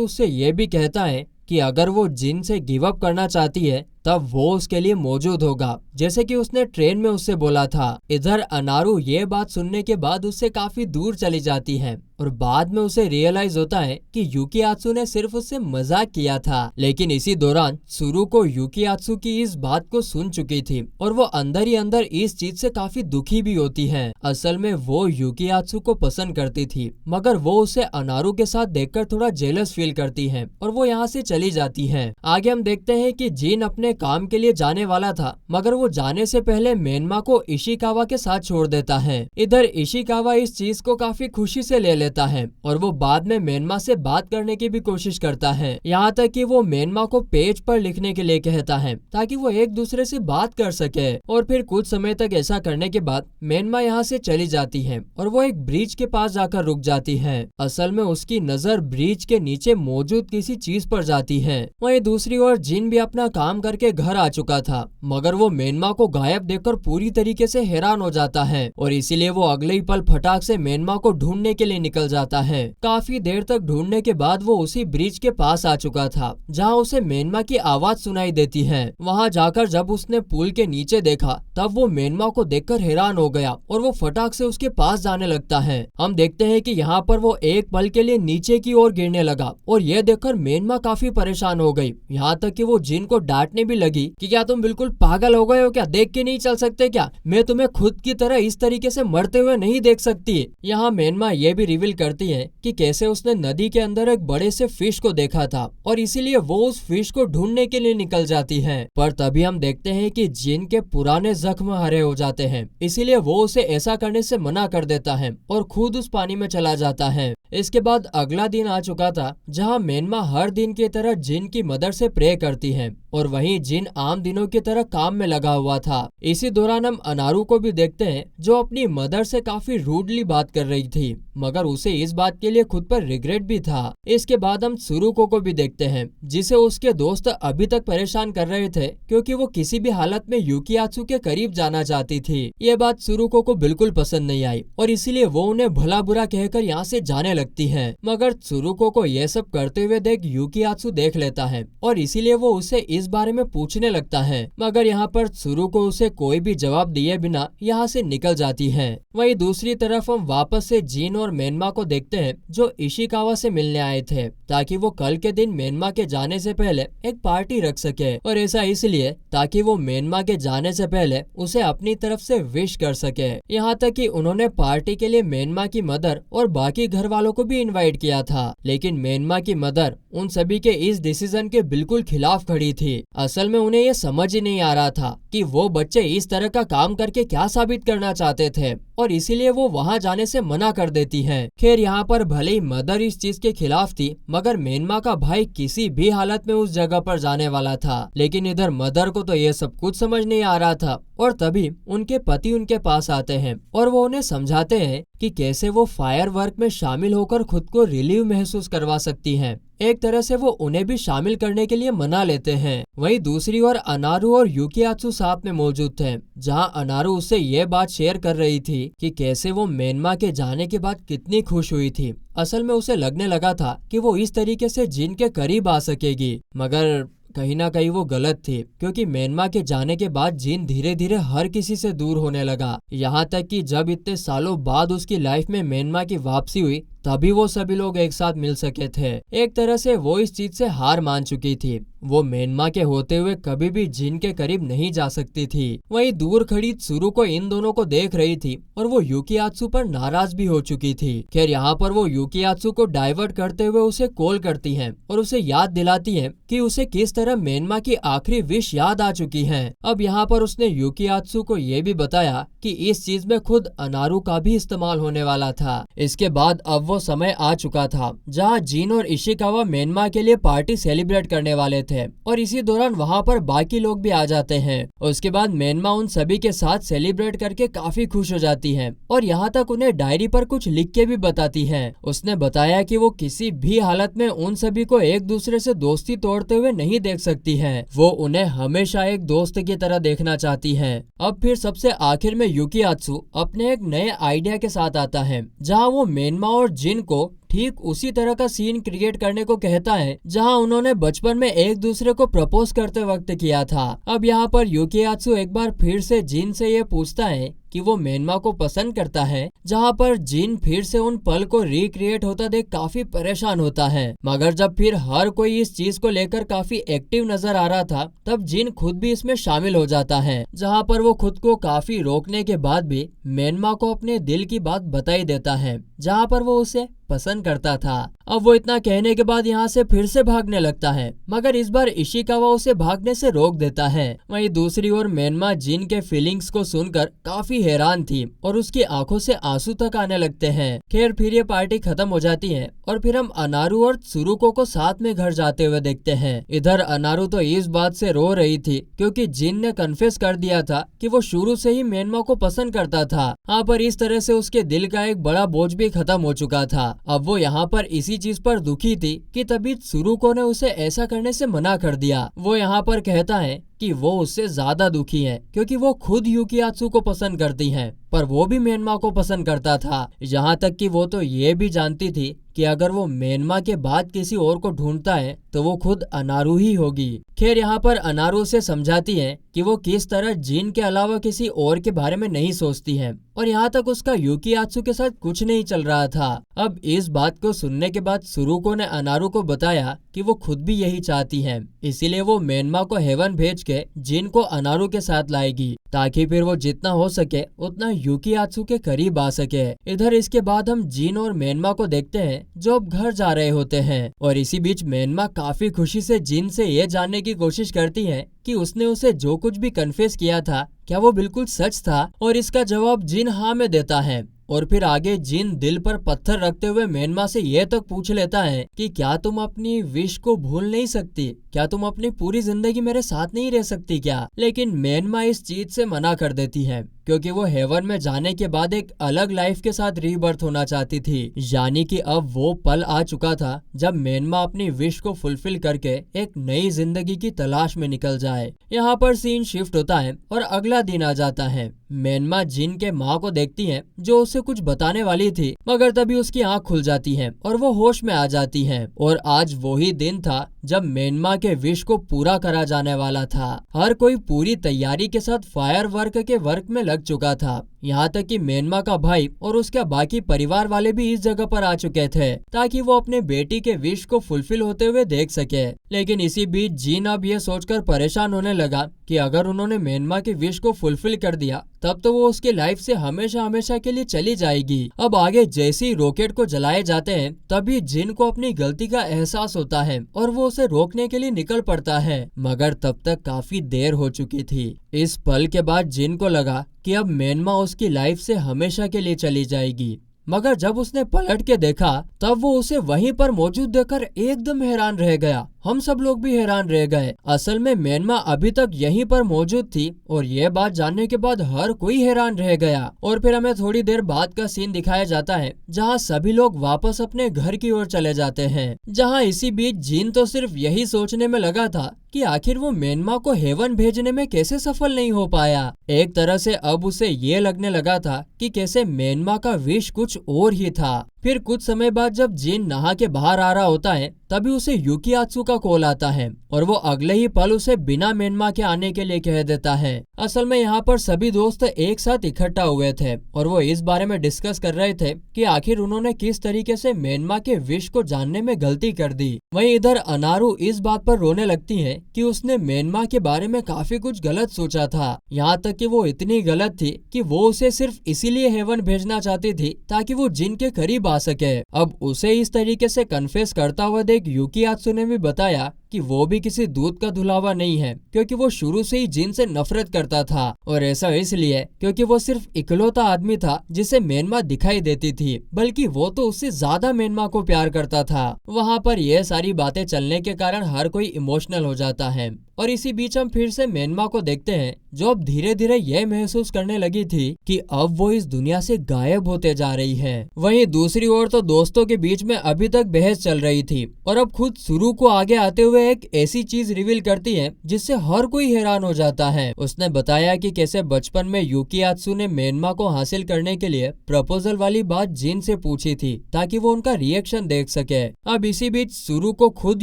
उससे ये भी कहता है कि अगर वो जिन से गिव अप करना चाहती है तब वो उसके लिए मौजूद होगा, जैसे कि उसने ट्रेन में उससे बोला था। इधर अनारू ये बात सुनने के बाद उससे काफी दूर चली जाती है और बाद में उसे रियलाइज होता है कि यूकीयात्सु ने सिर्फ उससे मजाक किया था। लेकिन इसी दौरान सुरुको यूकीयात्सु की इस बात को सुन चुकी थी और वो अंदर ही अंदर इस चीज से काफी दुखी भी होती है। असल में वो यूकीयात्सु को पसंद करती थी, मगर वो उसे अनारू के साथ देखकर थोड़ा जेलस फील करती है और वो यहाँ से चली जाती है। आगे हम देखते हैं कि जिन अपने काम के लिए जाने वाला था, मगर वो जाने से पहले मेनमा को इशिकावा के साथ छोड़ देता है। इधर इशिकावा इस चीज को काफी खुशी से ले लेता है और वो बाद में मेनमा से बात करने की भी कोशिश करता है। यहाँ तक कि वो मेनमा को पेज पर लिखने के लिए कहता है ताकि वो एक दूसरे से बात कर सके। और फिर कुछ समय तक ऐसा करने के बाद मेनमा यहाँ से चली जाती है और वो एक ब्रिज के पास जाकर रुक जाती है। असल में उसकी नजर ब्रिज के नीचे मौजूद किसी चीज पर जाती है। वहीं दूसरी ओर जिन भी अपना काम करके घर आ चुका था, मगर वो मेनमा को गायब देखकर पूरी तरीके से हैरान हो जाता है और इसीलिए वो अगले ही पल फटाक से मेनमा को ढूंढने के लिए निकल जाता है। काफी देर तक ढूंढने के बाद वो उसी ब्रिज के पास आ चुका था जहाँ उसे मेनमा की आवाज सुनाई देती है। वहाँ जाकर जब उसने पुल के नीचे देखा तब वो मेनमा को देखकर हैरान हो गया और वो फटाक से उसके पास जाने लगता है। हम देखते हैं कि यहाँ पर वो एक पल के लिए नीचे की ओर गिरने लगा और ये देखकर मेनमा काफी परेशान हो गई। यहाँ तक कि वो जिन को डांटने भी लगी कि क्या तुम बिल्कुल पागल हो गए हो क्या, देख के नहीं चल सकते क्या, मैं तुम्हें खुद की तरह इस तरीके से मरते हुए नहीं देख सकती। यहाँ मेनमा ये भी रिवील करती है कि कैसे उसने नदी के अंदर एक बड़े से फिश को देखा था और इसीलिए वो उस फिश को ढूंढने के लिए निकल जाती है। पर तभी हम देखते हैं कि जिन के पुराने जख्म हरे हो जाते हैं, इसीलिए वो उसे ऐसा करने से मना कर देता है और खुद उस पानी में चला जाता है। इसके बाद अगला दिन आ चुका था जहाँ मेनमा हर दिन की तरह जिन की मदर से प्रे करती है और वहीं जिन आम दिनों की तरह काम में लगा हुआ था। इसी दौरान हम अनारू को भी देखते हैं जो अपनी मदर से काफी रूडली बात कर रही थी, मगर उसे इस बात के लिए खुद पर रिग्रेट भी था। इसके बाद हम सुरुको को भी देखते हैं जिसे उसके दोस्त अभी तक परेशान कर रहे थे क्योंकि वो किसी भी हालत में यूकीयात्सु के करीब जाना चाहती थी। ये बात सुरुको को बिल्कुल पसंद नहीं आई और इसीलिए वो उन्हें भला बुरा कहकर यहाँ से जाने लगती है। मगर सुरुको को यह सब करते हुए देख यूकीयात्सु देख लेता है और इसीलिए वो उसे इस बारे में पूछने लगता है, मगर यहाँ पर सुरुको उसे कोई भी जवाब दिए बिना यहाँ से निकल जाती है। वहीं दूसरी तरफ हम वापस से जिन और मेनमा को देखते हैं जो इशिकावा से मिलने आए थे ताकि वो कल के दिन मेनमा के जाने से पहले एक पार्टी रख सके, और ऐसा इसलिए ताकि वो मेनमा के जाने से पहले उसे अपनी तरफ से विश कर सके। यहाँ तक कि उन्होंने पार्टी के लिए मेनमा की मदर और बाकी घर वालों को भी इनवाइट किया था, लेकिन मेनमा की मदर उन सभी के इस डिसीजन के बिल्कुल खिलाफ खड़ी थी। असल में उन्हें ये समझ ही नहीं आ रहा था कि वो बच्चे इस तरह का काम करके क्या साबित करना चाहते थे और इसीलिए वो वहाँ जाने से मना कर देती है। खैर यहाँ पर भले ही मदर इस चीज के खिलाफ थी, मगर मेनमा का भाई किसी भी हालत में उस जगह पर जाने वाला था। लेकिन इधर मदर को तो ये सब कुछ समझ नहीं आ रहा था और तभी उनके पति उनके पास आते हैं और वो उन्हें समझाते हैं कि कैसे वो फायर वर्क में शामिल होकर खुद को रिलीव महसूस करवा सकती हैं। एक तरह से वो उन्हें भी शामिल करने के लिए मना लेते हैं। वहीं दूसरी ओर अनारू और यूकीयात्सु साथ में मौजूद थे, जहां अनारू उससे ये बात शेयर कर रही थी कि कैसे वो मेनमा के जाने के बाद कितनी खुश हुई थी। असल में उसे लगने लगा था कि वो इस तरीके से जिन के करीब आ सकेगी, मगर कहीं ना कहीं वो गलत थी क्योंकि मेनमा के जाने के बाद जिन धीरे धीरे हर किसी से दूर होने लगा। यहाँ तक कि जब इतने सालों बाद उसकी लाइफ में मेनमा की वापसी हुई तभी वो सभी लोग एक साथ मिल सके थे। एक तरह से वो इस चीज से हार मान चुकी थी। वो मेनमा के होते हुए कभी भी जिन के करीब नहीं जा सकती थी। वहीं दूर खड़ी त्सुरुको इन दोनों को देख रही थी और वो युकियात्सु पर नाराज भी हो चुकी थी। खैर यहाँ पर वो युकियात्सु को डाइवर्ट करते हुए उसे कॉल करती हैं और उसे याद दिलाती हैं कि उसे किस तरह मेनमा की आखिरी विश याद आ चुकी है। अब यहाँ पर उसने युकियात्सु को ये भी बताया कि इस चीज में खुद अनारू का भी इस्तेमाल होने वाला था। इसके बाद अब वो समय आ चुका था जहाँ जिन और इशिकावा मेनमा के लिए पार्टी सेलिब्रेट करने वाले थे और इसी दौरान वहाँ पर बाकी लोग भी आ जाते हैं। उसके बाद मेनमा उन सभी के साथ सेलिब्रेट करके काफी खुश हो जाती है और यहाँ तक उन्हें डायरी पर कुछ लिख के भी बताती है। उसने बताया कि वो किसी भी हालत में उन सभी को एक दूसरे से दोस्ती तोड़ते हुए नहीं देख सकती है। वो उन्हें हमेशा एक दोस्त की तरह देखना चाहती है। अब फिर सबसे आखिर में युकियात्सु अपने एक नए आइडिया के साथ आता है जहाँ वो मेनमा और जिन को ठीक उसी तरह का सीन क्रिएट करने को कहता है जहां उन्होंने बचपन में एक दूसरे को प्रपोज करते वक्त किया था। अब यहाँ पर युकियात्सु एक बार फिर से जिन से ये पूछता है कि वो मेनमा को पसंद करता है, जहाँ पर जिन फिर से उन पल को रिक्रिएट होता देख काफी परेशान होता है। मगर जब फिर हर कोई इस चीज को लेकर काफी एक्टिव नजर आ रहा था तब जिन खुद भी इसमें शामिल हो जाता है, जहाँ पर वो खुद को काफी रोकने के बाद भी मेनमा को अपने दिल की बात बता ही देता है, जहाँ पर वो उसे पसंद करता था। अब वो इतना कहने के बाद यहाँ से फिर से भागने लगता है, मगर इस बार इशिकावा उसे भागने से रोक देता है। वहीं दूसरी ओर मेनमा जिन के फीलिंग्स को सुनकर काफी हैरान थी और उसकी आंखों से आंसू तक आने लगते हैं। खैर फिर ये पार्टी खत्म हो जाती है और फिर हम अनारू और त्सुरुको को साथ में घर जाते हुए देखते हैं। इधर अनारू तो इस बात से रो रही थी क्योंकि जिन ने कन्फेस कर दिया था कि वो शुरू से ही मेनमा को पसंद करता था। यहाँ पर इस तरह से उसके दिल का एक बड़ा बोझ भी खत्म हो चुका था। अब वो यहाँ पर इसी चीज पर दुखी थी कि तभी त्सुरुको ने उसे ऐसा करने से मना कर दिया। वो यहाँ पर कहता है कि वो उससे ज्यादा दुखी है क्योंकि वो खुद युकियात्सु को पसंद करती है, पर वो भी मेनमा को पसंद करता था। यहाँ तक कि वो तो ये भी जानती थी कि अगर वो मेनमा के बाद किसी और को ढूंढता है तो वो खुद अनारू ही होगी। खैर यहाँ पर अनारू से समझाती है कि वो किस तरह जिन के अलावा किसी और के बारे में नहीं सोचती है और यहाँ तक उसका युकियात्सु के साथ कुछ नहीं चल रहा था। अब इस बात को सुनने के बाद त्सुरुको ने अनारू को बताया कि वो खुद भी यही चाहती है, इसीलिए वो मेनमा को हेवन भेज के जिन को अनारू के साथ लाएगी ताकि फिर वो जितना हो सके उतना युकियात्सु के करीब आ सके। इधर इसके बाद हम जिन और मेनमा को देखते हैं जो अब घर जा रहे होते हैं और इसी बीच मेनमा काफी खुशी से जिन से ये जानने की कोशिश करती है कि उसने उसे जो कुछ भी कन्फेस किया था क्या वो बिल्कुल सच था, और इसका जवाब जिन हाँ में देता है। और फिर आगे जिन दिल पर पत्थर रखते हुए मेनमा से ये तक पूछ लेता है कि क्या तुम अपनी विश को भूल नहीं सकती, क्या तुम अपनी पूरी जिंदगी मेरे साथ नहीं रह सकती क्या। लेकिन मेनमा इस चीज से मना कर देती है क्योंकि वो हेवन में जाने के बाद एक अलग लाइफ के साथ रीबर्थ होना चाहती थी। यानी कि अब वो पल आ चुका था जब मेनमा अपनी विश को फुलफिल करके एक नई जिंदगी की तलाश में निकल जाए। यहाँ पर सीन शिफ्ट होता है और अगला दिन आ जाता है। मेनमा जिन के माँ को देखती है जो उसे कुछ बताने वाली थी, मगर तभी उसकी आंख खुल जाती है और वो होश में आ जाती है। और आज वही दिन था जब मेनमा के विश को पूरा करा जाने वाला था। हर कोई पूरी तैयारी के साथ फायर वर्क के वर्क में लग चुका था। यहाँ तक कि मेनमा का भाई और उसका बाकी परिवार वाले भी इस जगह पर आ चुके थे ताकि वो अपने बेटी के विश को फुलफिल होते हुए देख सके। लेकिन इसी बीच जिन अब ये सोचकर परेशान होने लगा कि अगर उन्होंने मेनमा की विश को फुलफिल कर दिया तब तो वो उसकी लाइफ से हमेशा हमेशा के लिए चली जाएगी। अब आगे जैसे ही रॉकेट को जलाए जाते हैं तभी जिन को अपनी गलती का एहसास होता है और वो उसे रोकने के लिए निकल पड़ता है, मगर तब तक काफी देर हो चुकी थी। इस पल के बाद जिन को लगा कि अब मेनमा उसकी लाइफ से हमेशा के लिए चली जाएगी, मगर जब उसने पलट के देखा तब वो उसे वहीं पर मौजूद देखकर एकदम हैरान रह गया। हम सब लोग भी हैरान रह गए। असल में मेनमा अभी तक यहीं पर मौजूद थी और ये बात जानने के बाद हर कोई हैरान रह गया। और फिर हमें थोड़ी देर बाद का सीन दिखाया जाता है जहाँ सभी लोग वापस अपने घर की ओर चले जाते हैं, जहाँ इसी बीच जिन तो सिर्फ यही सोचने में लगा था कि आखिर वो मेनमा को हेवन भेजने में कैसे सफल नहीं हो पाया। एक तरह से अब उसे ये लगने लगा था कि कैसे मेनमा का विश कुछ और ही था। फिर कुछ समय बाद जब जिन नहा के बाहर आ रहा होता है तभी उसे यूकियात्सु का कॉल आता है और वो अगले ही पल उसे बिना मेनमा के आने के लिए कह देता है। असल में यहाँ पर सभी दोस्त एक साथ इकट्ठा हुए थे और वो इस बारे में डिस्कस कर रहे थे कि आखिर उन्होंने किस तरीके से मेनमा के विश को जानने में गलती कर दी। वहीं इधर अनारू इस बात पर रोने लगती है कि उसने मेनमा के बारे में काफी कुछ गलत सोचा था, यहाँ तक कि वो इतनी गलत थी कि वो उसे सिर्फ इसीलिए हेवन भेजना चाहती थी ताकि वो जिन के करीब आ सके। अब उसे इस तरीके से कन्फेस करता हुआ देख यूकियात्सु ने भी बताया कि वो भी किसी दूध का धुलावा नहीं है, क्योंकि वो शुरू से ही जिन से नफरत करता था और ऐसा इसलिए क्योंकि वो सिर्फ इकलौता आदमी था जिसे मेनमा दिखाई देती थी, बल्कि वो तो उससे ज्यादा मेनमा को प्यार करता था। वहाँ पर यह सारी बातें चलने के कारण हर कोई इमोशनल हो जाता है और इसी बीच हम फिर से मेनमा को देखते हैं जो अब धीरे धीरे यह महसूस करने लगी थी कि अब वो इस दुनिया से गायब होते जा रही है। वहीं दूसरी ओर तो दोस्तों के बीच में अभी तक बहस चल रही थी और अब खुद सुरु को आगे आते हुए एक ऐसी चीज रिवील करती है जिससे हर कोई हैरान हो जाता है। उसने बताया कि कैसे बचपन में यूकियात्सु ने मेनमा को हासिल करने के लिए प्रपोजल वाली बात जिन से पूछी थी ताकि वो उनका रिएक्शन देख सके। अब इसी बीच सुरु को खुद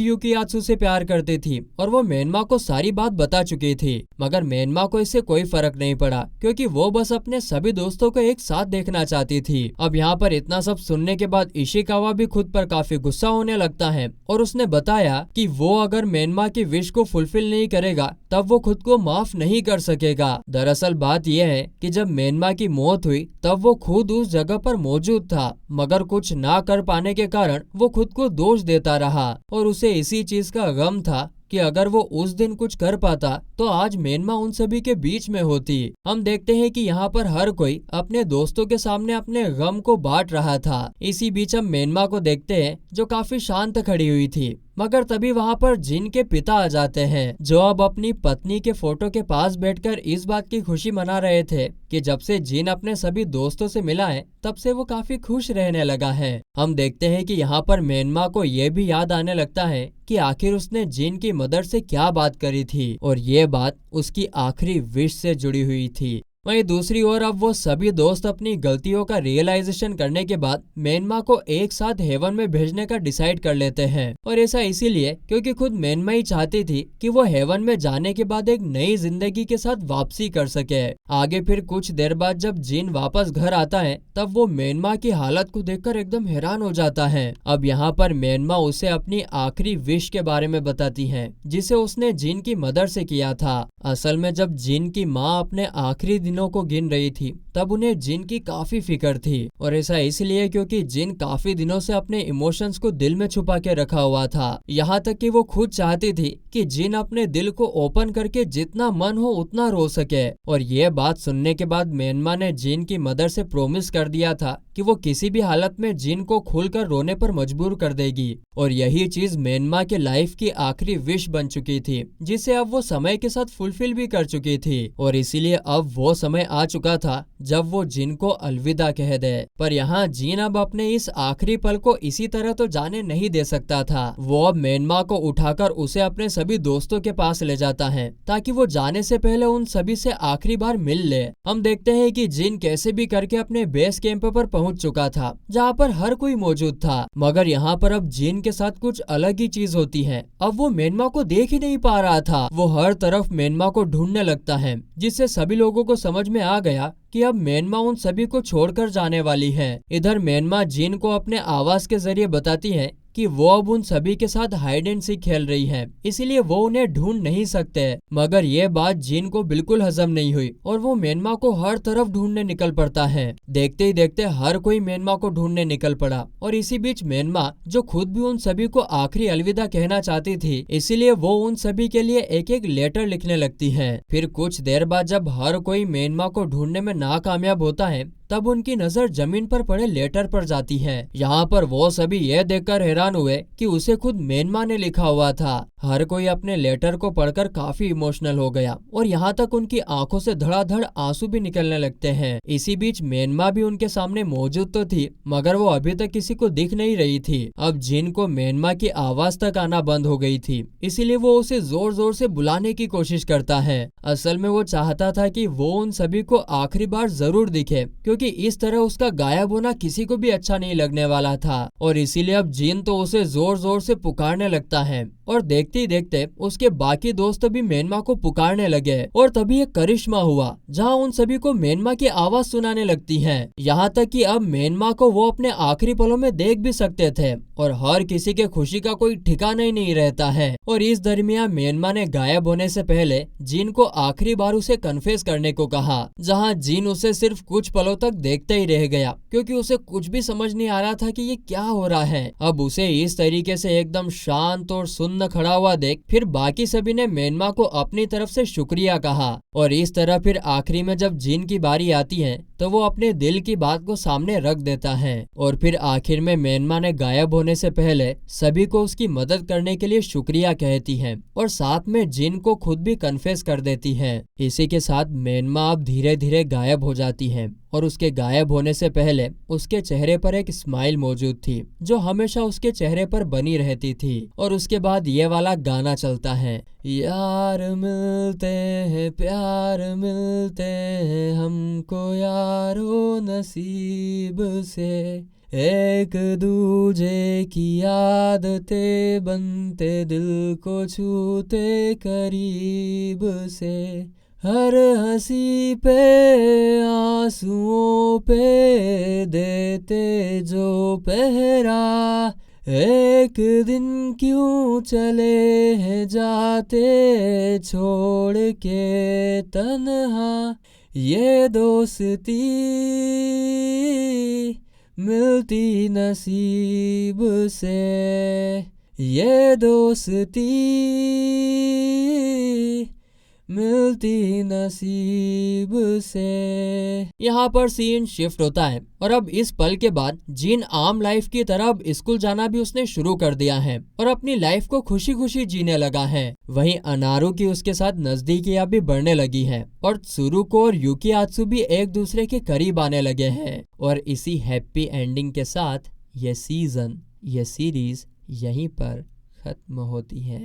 यूकियात्सु से प्यार करती थी और वो मेनमा को सारी बात बता चुकी थी, मगर मेनमा को इससे कोई फर्क नहीं पड़ा क्योंकि वो बस अपने सभी दोस्तों को एक साथ देखना चाहती थी। अब यहाँ पर इतना सब सुनने के बाद इशिकावा भी खुद पर काफी गुस्सा होने लगता है और उसने बताया कि वो अगर मेनमा की विश को फुलफिल नहीं करेगा तब वो खुद को माफ नहीं कर सकेगा। दरअसल बात यह है कि जब मेनमा की मौत हुई तब वो खुद उस जगह पर मौजूद था, मगर कुछ ना कर पाने के कारण वो खुद को दोष देता रहा और उसे इसी चीज का गम था कि अगर वो उस दिन कुछ कर पाता तो आज मेनमा उन सभी के बीच में होती। हम देखते हैं कि यहाँ पर हर कोई अपने दोस्तों के सामने अपने गम को बांट रहा था। इसी बीच हम मेनमा को देखते हैं जो काफी शांत खड़ी हुई थी, मगर तभी वहाँ पर जिन के पिता आ जाते हैं जो अब अपनी पत्नी के फोटो के पास बैठकर इस बात की खुशी मना रहे थे कि जब से जिन अपने सभी दोस्तों से मिला है तब से वो काफी खुश रहने लगा है। हम देखते हैं कि यहाँ पर मेनमा को ये भी याद आने लगता है कि आखिर उसने जिन की मदर से क्या बात करी थी और ये बात उसकी आखिरी विश से जुड़ी हुई थी। वहीं दूसरी ओर अब वो सभी दोस्त अपनी गलतियों का रियलाइजेशन करने के बाद मेनमा को एक साथ हेवन में भेजने का डिसाइड कर लेते हैं और ऐसा इसीलिए क्योंकि खुद मेनमा ही चाहती थी कि वो हेवन में जाने के बाद एक नई जिंदगी के साथ वापसी कर सके। आगे फिर कुछ देर बाद जब जिन वापस घर आता है तब वो मेनमा की हालत को देखकर एकदम हैरान हो जाता है। अब यहाँ पर मेनमा उसे अपनी आखिरी विश के बारे में बताती है जिसे उसने जिन की मदर से किया था। असल में जब जिन की माँ अपने आखिरी दिनों को गिन रही थी तब उन्हें जिन की काफी फिक्र थी और ऐसा इसलिए क्योंकि जिन काफी दिनों से अपने इमोशंस को दिल में छुपा के रखा हुआ था, यहाँ तक कि वो खुद चाहती थी कि जिन अपने दिल को ओपन करके जितना मन हो उतना रो सके। और ये बात सुनने के बाद मेनमा ने जिन की मदर से प्रॉमिस कर दिया था कि वो किसी भी हालत में जिन को खुलकर रोने पर मजबूर कर देगी और यही चीज मेनमा के लाइफ की आखिरी विश बन चुकी थी जिसे अब वो समय के साथ फुलफिल भी कर चुकी थी और इसीलिए अब वो समय आ चुका था जब वो जिन को अलविदा कह दे। पर यहाँ जिन अब अपने इस आखिरी पल को इसी तरह तो जाने नहीं दे सकता था। वो अब मेनमा को उठाकर उसे अपने सभी दोस्तों के पास ले जाता है ताकि वो जाने से पहले उन सभी से आखिरी बार मिल ले। हम देखते हैं कि जिन कैसे भी करके अपने बेस कैंप पर पहुंच चुका था जहाँ पर हर कोई मौजूद था, मगर यहाँ पर अब जिन के साथ कुछ अलग ही चीज होती है। अब वो मेनमा को देख ही नहीं पा रहा था, वो हर तरफ मेनमा को ढूंढने लगता है जिससे सभी लोगों को समझ में आ गया कि अब मेनमा उन सभी को छोड़कर जाने वाली है। इधर मेनमा जिन को अपने आवाज के जरिए बताती है कि वो अब उन सभी के साथ हाइड एंड सीक खेल रही है, इसीलिए वो उन्हें ढूंढ नहीं सकते। मगर ये बात जिन को बिल्कुल हजम नहीं हुई और वो मेनमा को हर तरफ ढूंढने निकल पड़ता है। देखते ही देखते हर कोई मेनमा को ढूंढने निकल पड़ा और इसी बीच मेनमा जो खुद भी उन सभी को आखिरी अलविदा कहना चाहती थी, इसीलिए वो उन सभी के लिए एक एक लेटर लिखने लगती है। फिर कुछ देर बाद जब हर कोई मेनमा को ढूंढने में नाकामयाब होता है तब उनकी नजर जमीन पर पड़े लेटर पर जाती है। यहाँ पर वो सभी यह देखकर हैरान हुए कि उसे खुद मेनमा ने लिखा हुआ था। हर कोई अपने लेटर को पढ़कर काफी इमोशनल हो गया और यहाँ तक उनकी आंखों से धड़ाधड़ आंसू भी निकलने लगते हैं। इसी बीच मेनमा भी उनके सामने मौजूद तो थी, मगर वो अभी तक किसी को दिख नहीं रही थी। अब जिन को मेनमा की आवाज तक आना बंद हो गई थी, इसीलिए वो उसे जोर जोर से बुलाने की कोशिश करता है। असल में वो चाहता था कि वो उन सभी को आखिरी बार जरूर दिखे, क्योंकि इस तरह उसका गायब होना किसी को भी अच्छा नहीं लगने वाला था। और इसीलिए अब जिन तो उसे जोर जोर से पुकारने लगता है और देखते ही देखते उसके बाकी दोस्त भी मेनमा को पुकारने लगे। और तभी एक करिश्मा हुआ जहाँ उन सभी को मेनमा की आवाज सुनाने लगती है। यहाँ तक कि अब मेनमा को वो अपने आखिरी पलों में देख भी सकते थे और हर किसी के खुशी का कोई ठिकाना ही नहीं रहता है। और इस दरमियान मेनमा ने गायब होने से पहले जिन को आखिरी बार उसे कन्फेस करने को कहा, जहाँ जिन उसे सिर्फ कुछ पलों तक देखते ही रह गया क्योंकि उसे कुछ भी समझ नहीं आ रहा था कि ये क्या हो रहा है। अब उसे इस तरीके से एकदम शांत और सुन्न खड़ा हुआ देख फिर बाकी सभी ने मेनमा को अपनी तरफ से शुक्रिया कहा। और इस तरह फिर आखिरी में जब जिन की बारी आती है तो वो अपने दिल की बात को सामने रख देता है। और फिर आखिर में मेनमा ने गायब होने से पहले सभी को उसकी मदद करने के लिए शुक्रिया कहती है और साथ में जिन को खुद भी कन्फेस कर देती है। इसी के साथ मेनमा अब धीरे धीरे गायब हो जाती है और उसके गायब होने से पहले उसके चेहरे पर एक स्माइल मौजूद थी जो हमेशा उसके चेहरे पर बनी रहती थी। और उसके बाद ये वाला गाना चलता है, यार मिलते हैं प्यार मिलते हैं हमको यारो नसीब से, एक दूजे की आदतें बनते दिल को छूते करीब से, हर हंसी पे आंसुओं पे देते जो पहरा, एक दिन क्यों चले हैं जाते छोड़ के तन्हा, ये दोस्ती मिलती नसीब से, ये दोस्ती मिलती नसीब से। यहाँ पर सीन शिफ्ट होता है और अब इस पल के बाद जिन आम लाइफ की तरह अब स्कूल जाना भी उसने शुरू कर दिया है और अपनी लाइफ को खुशी खुशी जीने लगा है। वहीं अनारू की उसके साथ नजदीकियां भी बढ़ने लगी है और त्सुरुको और यूकीआत्सु भी एक दूसरे के करीब आने लगे हैं। और इसी हैप्पी एंडिंग के साथ ये सीजन ये सीरीज यहीं पर खत्म होती है।